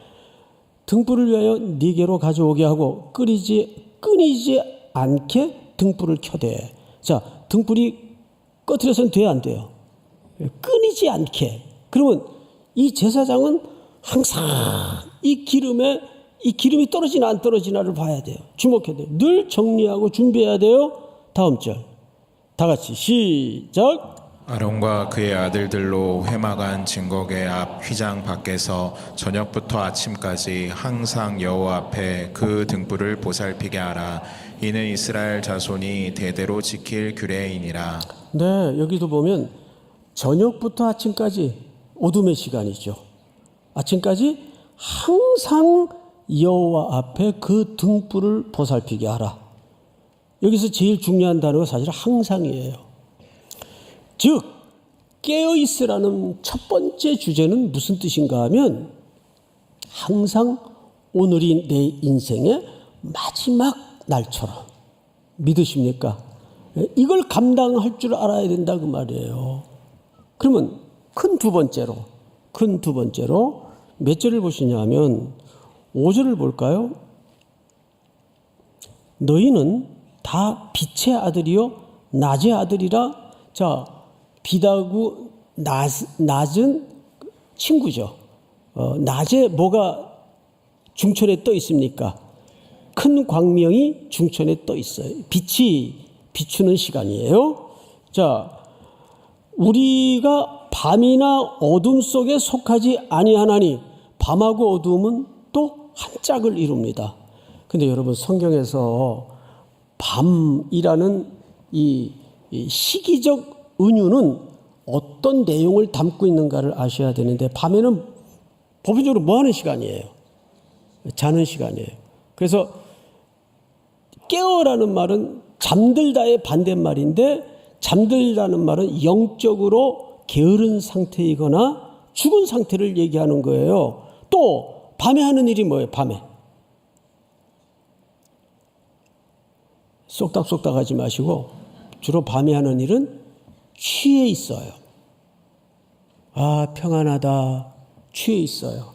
등불을 위하여 네 개로 가져오게 하고 끊이지 않게 등불을 켜대. 자, 등불이 꺼트려서는 돼야 안 돼요. 끊이지 않게. 그러면 이 제사장은 항상 이 기름이 떨어지나 안 떨어지나를 봐야 돼요. 주목해야 돼요. 늘 정리하고 준비해야 돼요. 다음 절. 다 같이 시작. 아론과 그의 아들들로 회막안 증거궤 앞 휘장 밖에서 저녁부터 아침까지 항상 여호와 앞에 그 등불을 보살피게 하라. 이는 이스라엘 자손이 대대로 지킬 규례이니라. 네, 여기도 보면 저녁부터 아침까지 어둠의 시간이죠. 아침까지 항상 여호와 앞에 그 등불을 보살피게 하라. 여기서 제일 중요한 단어가 사실 항상이에요. 즉 깨어있으라는 첫 번째 주제는 무슨 뜻인가 하면 항상 오늘이 내 인생의 마지막 날처럼. 믿으십니까? 이걸 감당할 줄 알아야 된다 그 말이에요. 그러면 큰 두 번째로 몇 절을 보시냐 하면 5절을 볼까요? 너희는 다 빛의 아들이요 낮의 아들이라. 자, 빛하고 낮은 친구죠. 낮에 뭐가 중천에 떠 있습니까? 큰 광명이 중천에 떠 있어요. 빛이 비추는 시간이에요. 자, 우리가 밤이나 어둠 속에 속하지 아니하나니 밤하고 어둠은 또 한 짝을 이룹니다. 근데 여러분, 성경에서 밤이라는 이 시기적 은유는 어떤 내용을 담고 있는가를 아셔야 되는데 밤에는 보편적으로 뭐 하는 시간이에요? 자는 시간이에요. 그래서 깨어라는 말은 잠들다의 반대말인데 잠들다는 말은 영적으로 게으른 상태이거나 죽은 상태를 얘기하는 거예요. 또 밤에 하는 일이 뭐예요? 밤에. 쏙닥쏙닥 하지 마시고 주로 밤에 하는 일은 취해 있어요. 아, 평안하다. 취해 있어요.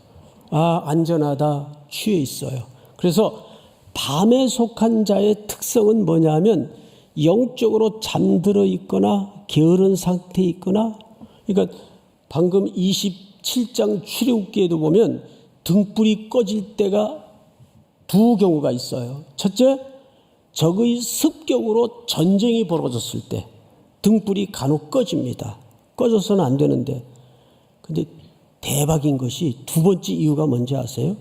아, 안전하다. 취해 있어요. 그래서 밤에 속한 자의 특성은 뭐냐면 영적으로 잠들어 있거나 게으른 상태에 있거나, 그러니까 방금 27장 출애굽기에도 보면 등불이 꺼질 때가 두 경우가 있어요. 첫째, 적의 습격으로 전쟁이 벌어졌을 때 등불이 간혹 꺼집니다. 꺼져서는 안 되는데. 근데 대박인 것이 두 번째 이유가 뭔지 아세요?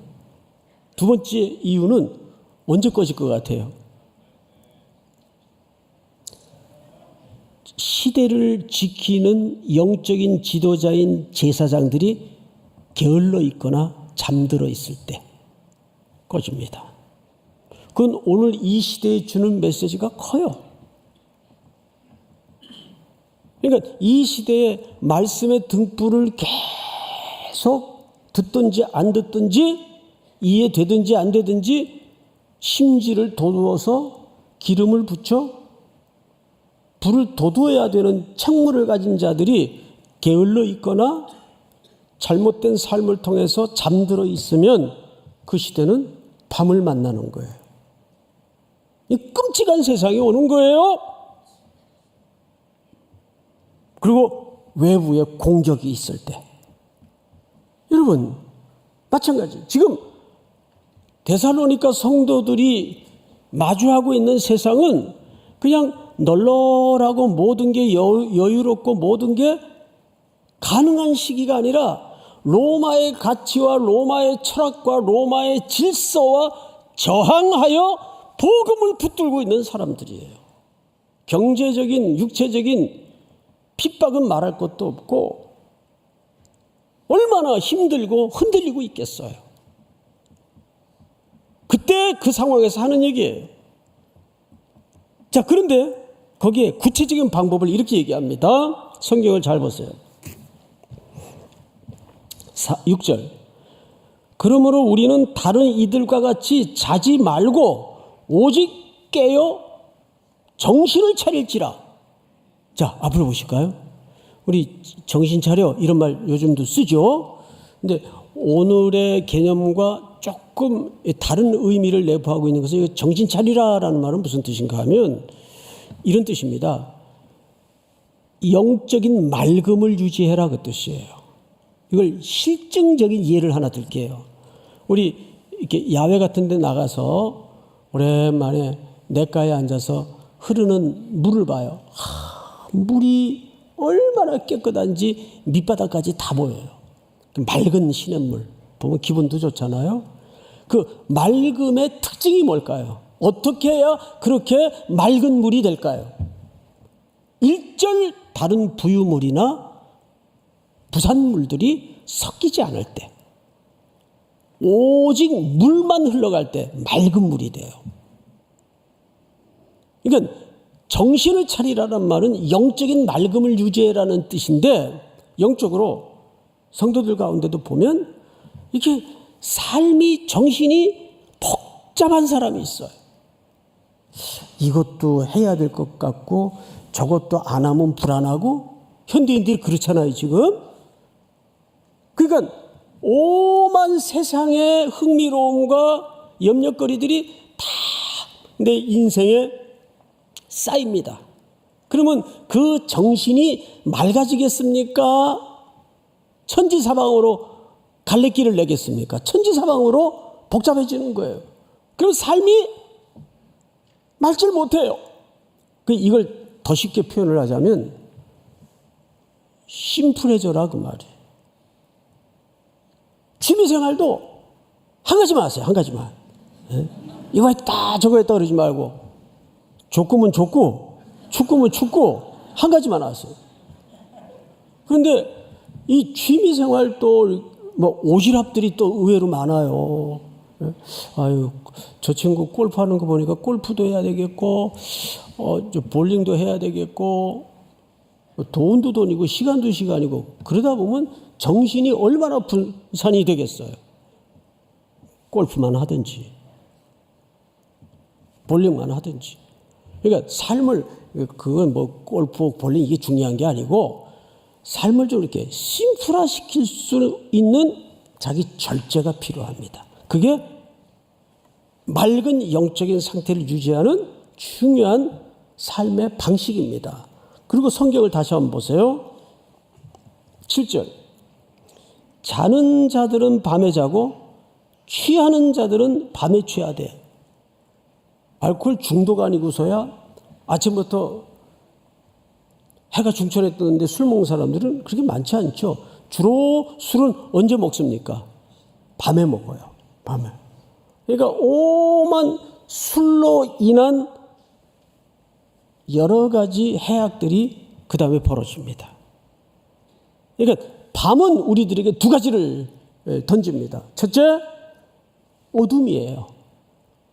두 번째 이유는 언제 꺼질 것 같아요? 시대를 지키는 영적인 지도자인 제사장들이 게을러 있거나 잠들어 있을 때 꺼집니다. 그건 오늘 이 시대에 주는 메시지가 커요. 그러니까 이 시대에 말씀의 등불을 계속 듣든지 안 듣든지 이해되든지 안 되든지 심지를 돋우어서 기름을 붙여 불을 돋워야 되는 책무를 가진 자들이 게을러 있거나 잘못된 삶을 통해서 잠들어 있으면 그 시대는 밤을 만나는 거예요. 이 끔찍한 세상이 오는 거예요. 그리고 외부에 공격이 있을 때. 여러분, 마찬가지. 지금 데살로니가 성도들이 마주하고 있는 세상은 그냥 널널하고 모든 게 여유롭고 모든 게 가능한 시기가 아니라 로마의 가치와 로마의 철학과 로마의 질서와 저항하여 복음을 붙들고 있는 사람들이에요. 경제적인, 육체적인 핍박은 말할 것도 없고 얼마나 힘들고 흔들리고 있겠어요. 그때 그 상황에서 하는 얘기예요. 자, 그런데 거기에 구체적인 방법을 이렇게 얘기합니다. 성경을 잘 보세요. 6절. 그러므로 우리는 다른 이들과 같이 자지 말고 오직 깨어 정신을 차릴지라. 자, 앞으로 보실까요? 우리 정신 차려 이런 말 요즘도 쓰죠. 근데 오늘의 개념과 조금 다른 의미를 내포하고 있는 것은 정신 차리라라는 말은 무슨 뜻인가 하면 이런 뜻입니다. 영적인 맑음을 유지해라 그 뜻이에요. 이걸 실증적인 예를 하나 들게요. 우리 이렇게 야외 같은 데 나가서 오랜만에 냇가에 앉아서 흐르는 물을 봐요. 물이 얼마나 깨끗한지 밑바닥까지 다 보여요. 맑은 시냇물 보면 기분도 좋잖아요. 그 맑음의 특징이 뭘까요? 어떻게 해야 그렇게 맑은 물이 될까요? 일절 다른 부유물이나 부산물들이 섞이지 않을 때, 오직 물만 흘러갈 때 맑은 물이 돼요. 그러니까 정신을 차리라는 말은 영적인 맑음을 유지해라는 뜻인데, 영적으로 성도들 가운데도 보면 이렇게 삶이 정신이 복잡한 사람이 있어요. 이것도 해야 될 것 같고 저것도 안 하면 불안하고, 현대인들이 그렇잖아요 지금. 그러니까 오만 세상의 흥미로움과 염려거리들이 다 내 인생에 쌓입니다. 그러면 그 정신이 맑아지겠습니까? 천지사방으로 갈래길을 내겠습니까? 천지사방으로 복잡해지는 거예요. 그럼 삶이 맑질 못해요. 이걸 더 쉽게 표현을 하자면 심플해져라 그 말이에요. 취미생활도 한 가지만 하세요. 한 가지만. 이거 했다 저거 했다 그러지 말고, 족구면 족구, 축구면 축구, 한 가지만 하세요. 그런데 이 취미생활 뭐 오지랖들이 또 의외로 많아요. 아유, 저 친구 골프하는 거 보니까 골프도 해야 되겠고, 저 볼링도 해야 되겠고, 돈도 돈이고 시간도 시간이고, 그러다 보면 정신이 얼마나 분산이 되겠어요. 골프만 하든지 볼링만 하든지. 그러니까 삶을, 그건 뭐 골프 볼링 이게 중요한 게 아니고 삶을 좀 이렇게 심플화시킬 수 있는 자기 절제가 필요합니다. 그게 맑은 영적인 상태를 유지하는 중요한 삶의 방식입니다. 그리고 성경을 다시 한번 보세요. 7절. 자는 자들은 밤에 자고 취하는 자들은 밤에 취하되. 알코올 중독 아니고서야 아침부터 해가 중천에 뜨는데 술 먹는 사람들은 그렇게 많지 않죠. 주로 술은 언제 먹습니까? 밤에 먹어요. 밤에. 그러니까 오만 술로 인한 여러 가지 해악들이 그 다음에 벌어집니다. 그러니까 밤은 우리들에게 두 가지를 던집니다. 첫째, 어둠이에요.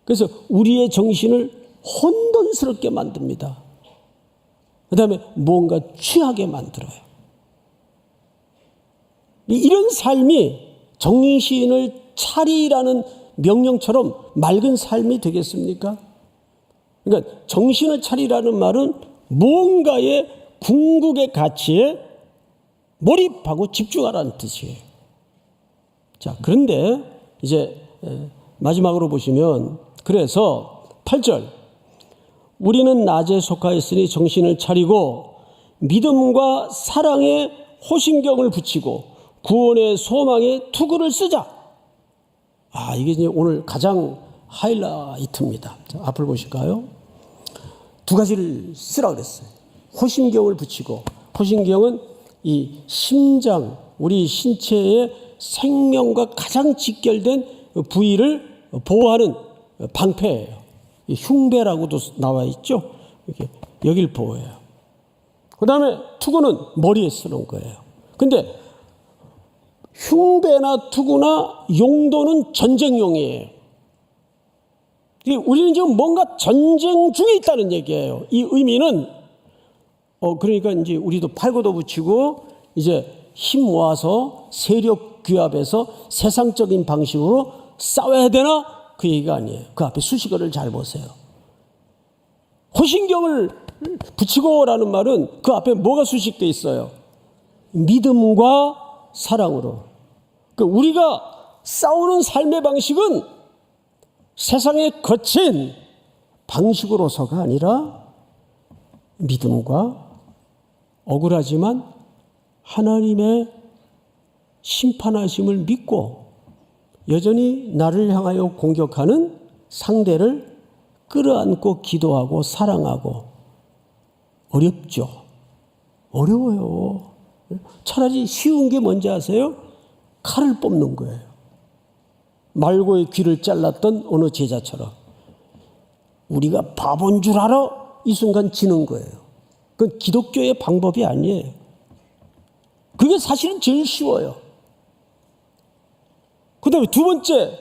그래서 우리의 정신을 혼돈스럽게 만듭니다. 그 다음에 뭔가 취하게 만들어요. 이런 삶이 정신을 차리라는 명령처럼 맑은 삶이 되겠습니까? 그러니까 정신을 차리라는 말은 뭔가의 궁극의 가치에 몰입하고 집중하라는 뜻이에요. 자, 그런데 이제 마지막으로 보시면, 그래서 8절. 우리는 낮에 속하였으니 정신을 차리고 믿음과 사랑에 호심경을 붙이고 구원의 소망에 투구를 쓰자. 이게 이제 오늘 가장 하이라이트입니다. 자, 앞을 보실까요? 두 가지를 쓰라 그랬어요. 호심경을 붙이고, 호심경은 이 심장, 우리 신체의 생명과 가장 직결된 부위를 보호하는 방패예요. 흉배라고도 나와 있죠. 이렇게 여길 보호해요. 그 다음에 투구는 머리에 쓰는 거예요. 근데 흉배나 투구나 용도는 전쟁용이에요. 우리는 지금 뭔가 전쟁 중에 있다는 얘기예요. 이 의미는 그러니까 이제 우리도 팔고도 붙이고 이제 힘 모아서 세력 규합해서 세상적인 방식으로 싸워야 되나? 그 얘기가 아니에요. 그 앞에 수식어를 잘 보세요. 호신경을 붙이고라는 말은 그 앞에 뭐가 수식되어 있어요? 믿음과 사랑으로. 그러니까 우리가 싸우는 삶의 방식은 세상의 거친 방식으로서가 아니라 믿음과 억울하지만 하나님의 심판하심을 믿고 여전히 나를 향하여 공격하는 상대를 끌어안고 기도하고 사랑하고. 어렵죠. 어려워요. 차라리 쉬운 게 뭔지 아세요? 칼을 뽑는 거예요. 말고의 귀를 잘랐던 어느 제자처럼. 우리가 바본 줄 알아? 이 순간 지는 거예요. 그건 기독교의 방법이 아니에요. 그게 사실은 제일 쉬워요. 그 다음에 두 번째,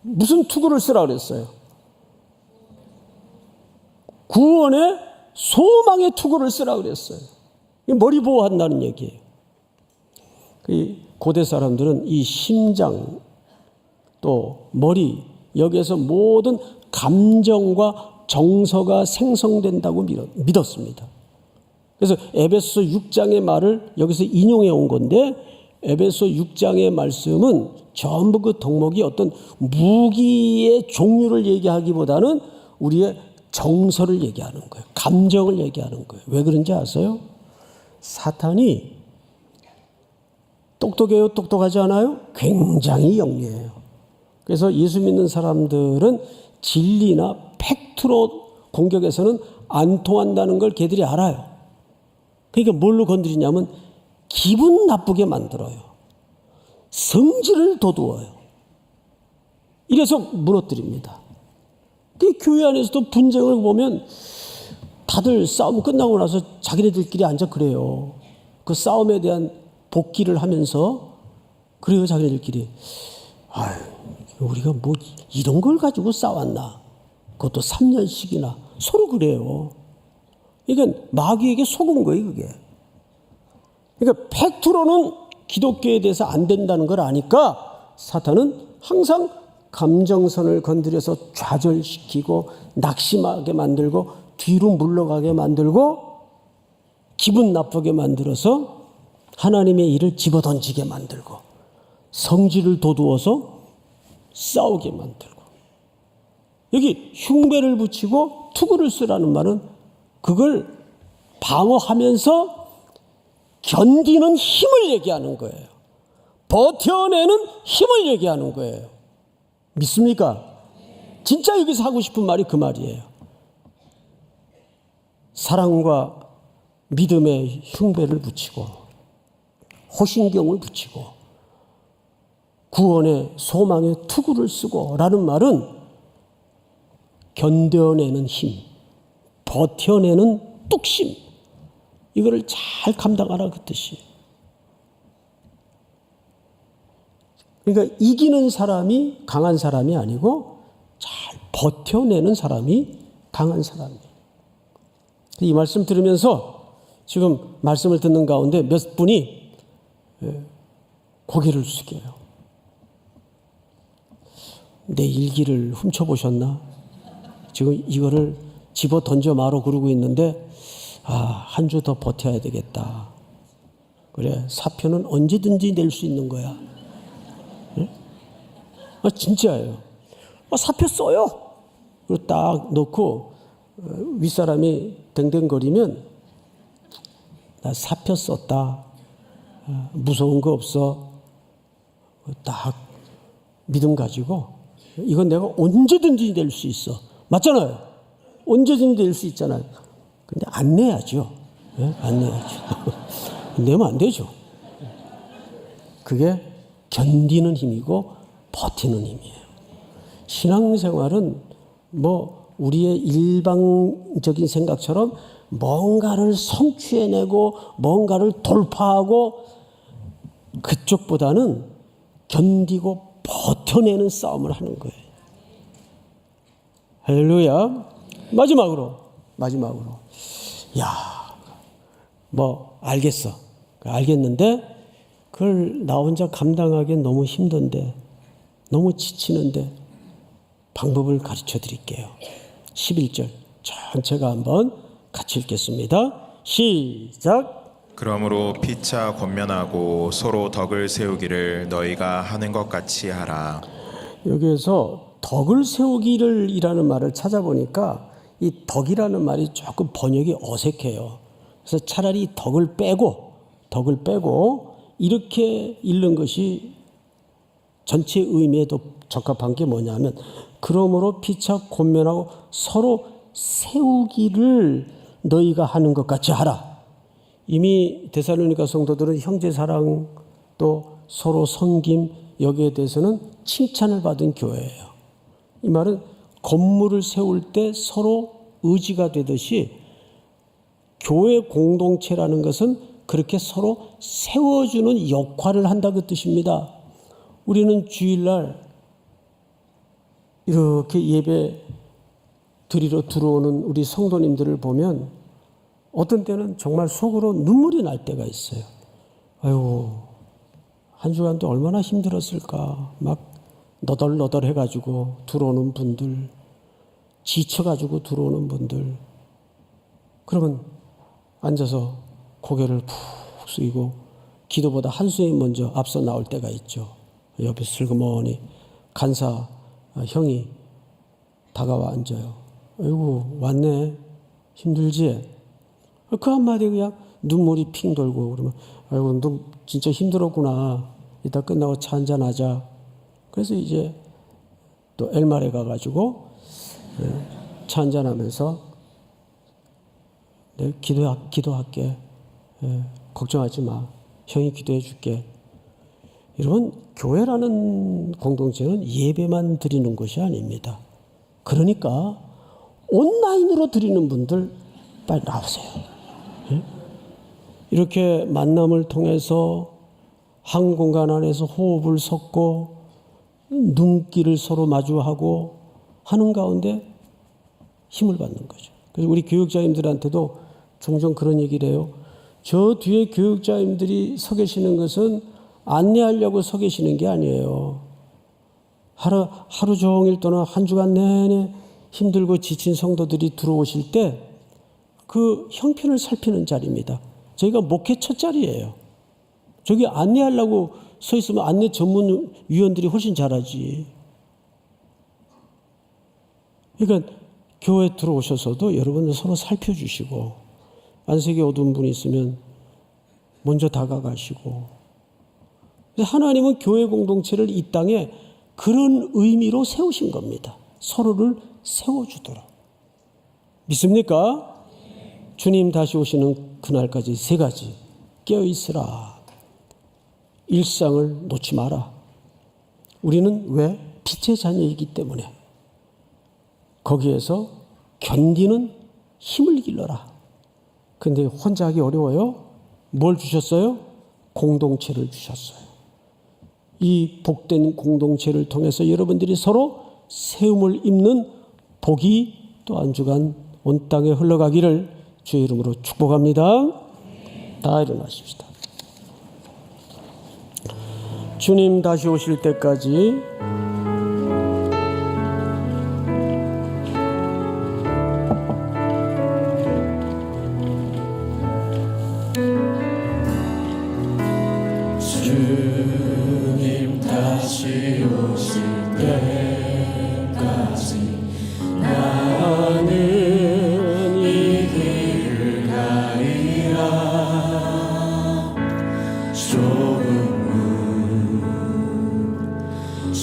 무슨 투구를 쓰라 그랬어요? 구원의 소망의 투구를 쓰라 그랬어요. 머리 보호한다는 얘기예요. 고대 사람들은 이 심장, 또 머리, 여기에서 모든 감정과 정서가 생성된다고 믿었습니다. 그래서 에베소 6장의 말을 여기서 인용해 온 건데, 에베소 6장의 말씀은 전부 그 덕목이 어떤 무기의 종류를 얘기하기보다는 우리의 정서를 얘기하는 거예요. 감정을 얘기하는 거예요. 왜 그런지 아세요? 사탄이 똑똑해요? 똑똑하지 않아요? 굉장히 영리해요. 그래서 예수 믿는 사람들은 진리나 팩트로 공격해서는 안 통한다는 걸 걔들이 알아요. 그러니까 뭘로 건드리냐면 기분 나쁘게 만들어요. 성질을 돋워요. 이래서 무너뜨립니다. 그 교회 안에서도 분쟁을 보면 다들 싸움 끝나고 나서 자기네들끼리 앉아 그래요. 그 싸움에 대한 복귀를 하면서 그리고 자기들끼리 우리가 뭐 이런 걸 가지고 싸웠나? 그것도 3년씩이나 서로 그래요. 그러니까 마귀에게 속은 거예요, 그게. 그러니까 팩트로는 기독교에 대해서 안 된다는 걸 아니까 사탄은 항상 감정선을 건드려서 좌절시키고 낙심하게 만들고 뒤로 물러가게 만들고 기분 나쁘게 만들어서 하나님의 일을 집어던지게 만들고 성질을 돋우어서 싸우게 만들고 여기 흉배를 붙이고 투구를 쓰라는 말은 그걸 방어하면서 견디는 힘을 얘기하는 거예요. 버텨내는 힘을 얘기하는 거예요. 믿습니까? 진짜 여기서 하고 싶은 말이 그 말이에요. 사랑과 믿음의 흉배를 붙이고 호신경을 붙이고 구원의 소망의 투구를 쓰고 라는 말은 견뎌내는 힘, 버텨내는 뚝심, 이거를 잘 감당하라 그 뜻이에요. 그러니까 이기는 사람이 강한 사람이 아니고 잘 버텨내는 사람이 강한 사람이에요. 이 말씀 들으면서 지금 말씀을 듣는 가운데 몇 분이 고개를 숙여요. 내 일기를 훔쳐보셨나? 지금 이거를 집어 던져 마로 그러고 있는데 한 주 더 버텨야 되겠다. 그래, 사표는 언제든지 낼 수 있는 거야. 네? 진짜예요. 사표 써요. 그리고 딱 놓고 윗사람이 댕댕거리면 나 사표 썼다. 무서운 거 없어. 딱 믿음 가지고 이건 내가 언제든지 낼 수 있어. 맞잖아요. 언제든지 낼 수 있잖아요. 근데 안 내야죠. 네? 안 내야죠. 내면 안 되죠. 그게 견디는 힘이고 버티는 힘이에요. 신앙생활은 뭐 우리의 일방적인 생각처럼 뭔가를 성취해내고 뭔가를 돌파하고 그쪽보다는 견디고 버텨내는 싸움을 하는 거예요. 할렐루야. 마지막으로 뭐 알겠어. 알겠는데 그걸 나 혼자 감당하기엔 너무 힘든데 너무 지치는데 방법을 가르쳐 드릴게요. 11절 전체가 한번 같이 읽겠습니다. 시작. 그러므로 피차 권면하고 서로 덕을 세우기를 너희가 하는 것 같이 하라. 여기에서 덕을 세우기를 이라는 말을 찾아보니까 이 덕이라는 말이 조금 번역이 어색해요. 그래서 차라리 덕을 빼고 이렇게 읽는 것이 전체 의미에 더 적합한 게 뭐냐면 그러므로 피차 권면하고 서로 세우기를 너희가 하는 것 같이 하라. 이미 데살로니가 성도들은 형제 사랑 또 서로 섬김 여기에 대해서는 칭찬을 받은 교회예요. 이 말은 건물을 세울 때 서로 의지가 되듯이 교회 공동체라는 것은 그렇게 서로 세워주는 역할을 한다 그 뜻입니다. 우리는 주일날 이렇게 예배 드리러 들어오는 우리 성도님들을 보면 어떤 때는 정말 속으로 눈물이 날 때가 있어요. 아이고, 한 주간도 얼마나 힘들었을까. 막 너덜너덜 해가지고 들어오는 분들, 지쳐가지고 들어오는 분들. 그러면 앉아서 고개를 푹 숙이고 기도보다 한숨이 먼저 앞서 나올 때가 있죠. 옆에 슬그머니 간사 형이 다가와 앉아요. 아이고, 왔네. 힘들지? 그 한마디 그냥 눈물이 핑 돌고 그러면 아이고, 너 진짜 힘들었구나. 이따 끝나고 차 한잔 하자. 그래서 이제 또 엘마레 가가지고 차 한잔 하면서 내가 기도할게. 걱정하지 마. 형이 기도해 줄게. 여러분, 교회라는 공동체는 예배만 드리는 것이 아닙니다. 그러니까 온라인으로 드리는 분들 빨리 나오세요. 이렇게 만남을 통해서 한 공간 안에서 호흡을 섞고 눈길을 서로 마주하고 하는 가운데 힘을 받는 거죠. 그래서 우리 교육자님들한테도 종종 그런 얘기를 해요. 저 뒤에 교육자님들이 서 계시는 것은 안내하려고 서 계시는 게 아니에요. 하루 종일 또는 한 주간 내내 힘들고 지친 성도들이 들어오실 때 그 형편을 살피는 자리입니다. 저희가 목회 첫 자리예요. 저기 안내하려고 서 있으면 안내 전문위원들이 훨씬 잘하지. 그러니까 교회 들어오셔서도 여러분들 서로 살펴주시고 안색이 어두운 분이 있으면 먼저 다가가시고, 하나님은 교회 공동체를 이 땅에 그런 의미로 세우신 겁니다. 서로를 세워주도록. 믿습니까? 주님 다시 오시는 그날까지 3가지. 깨어있으라. 일상을 놓지 마라. 우리는 왜? 빛의 자녀이기 때문에. 거기에서 견디는 힘을 길러라. 근데 혼자 하기 어려워요. 뭘 주셨어요? 공동체를 주셨어요. 이 복된 공동체를 통해서 여러분들이 서로 세움을 입는 복이 또 한 주간 온 땅에 흘러가기를 주의 이름으로 축복합니다. 다 일어나십시다. 주님 다시 오실 때까지 주님 다시 오실 때까지 나는 이 길을 가리라. 좁은 길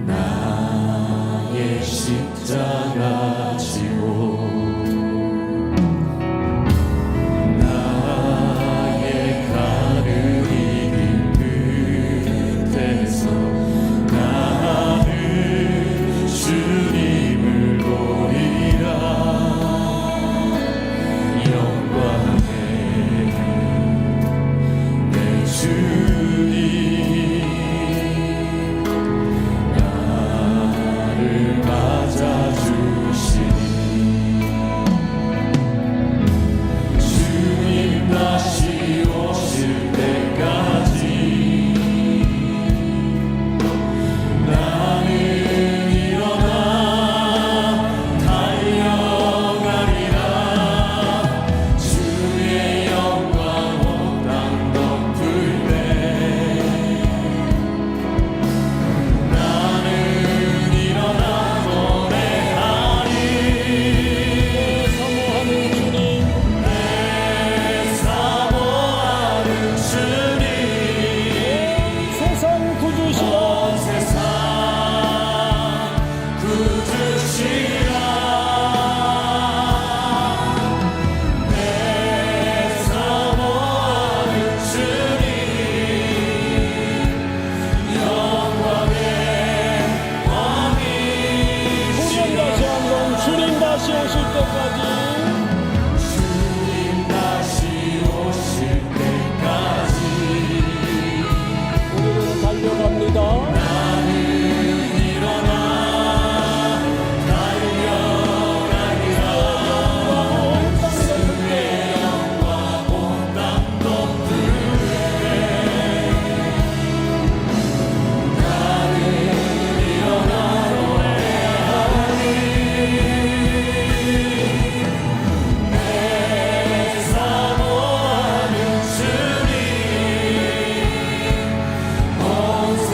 나의 십자가 지고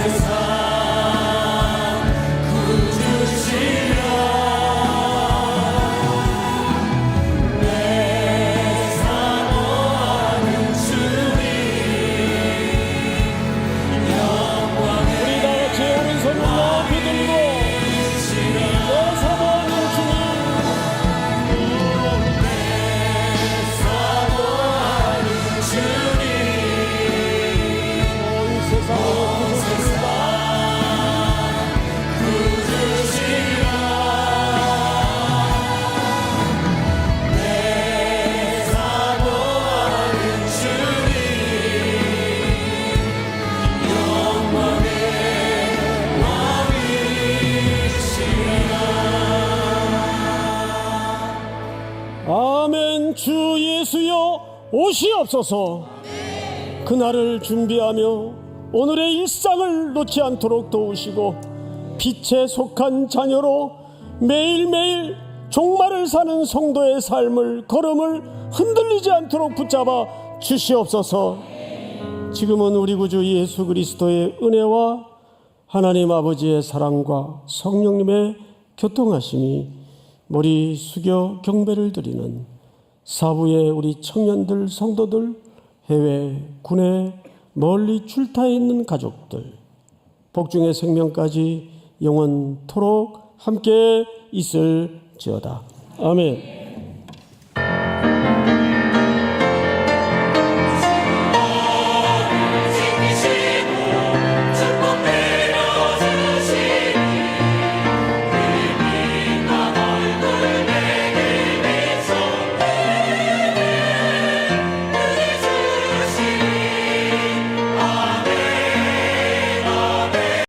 세상 예수여 오시옵소서. 그날을 준비하며 오늘의 일상을 놓지 않도록 도우시고 빛에 속한 자녀로 매일매일 종말을 사는 성도의 삶을 걸음을 흔들리지 않도록 붙잡아 주시옵소서. 지금은 우리 구주 예수 그리스도의 은혜와 하나님 아버지의 사랑과 성령님의 교통하심이 머리 숙여 경배를 드리는 사부의 우리 청년들, 성도들, 해외, 군에 멀리 출타해 있는 가족들, 복중의 생명까지 영원토록 함께 있을지어다. 아멘.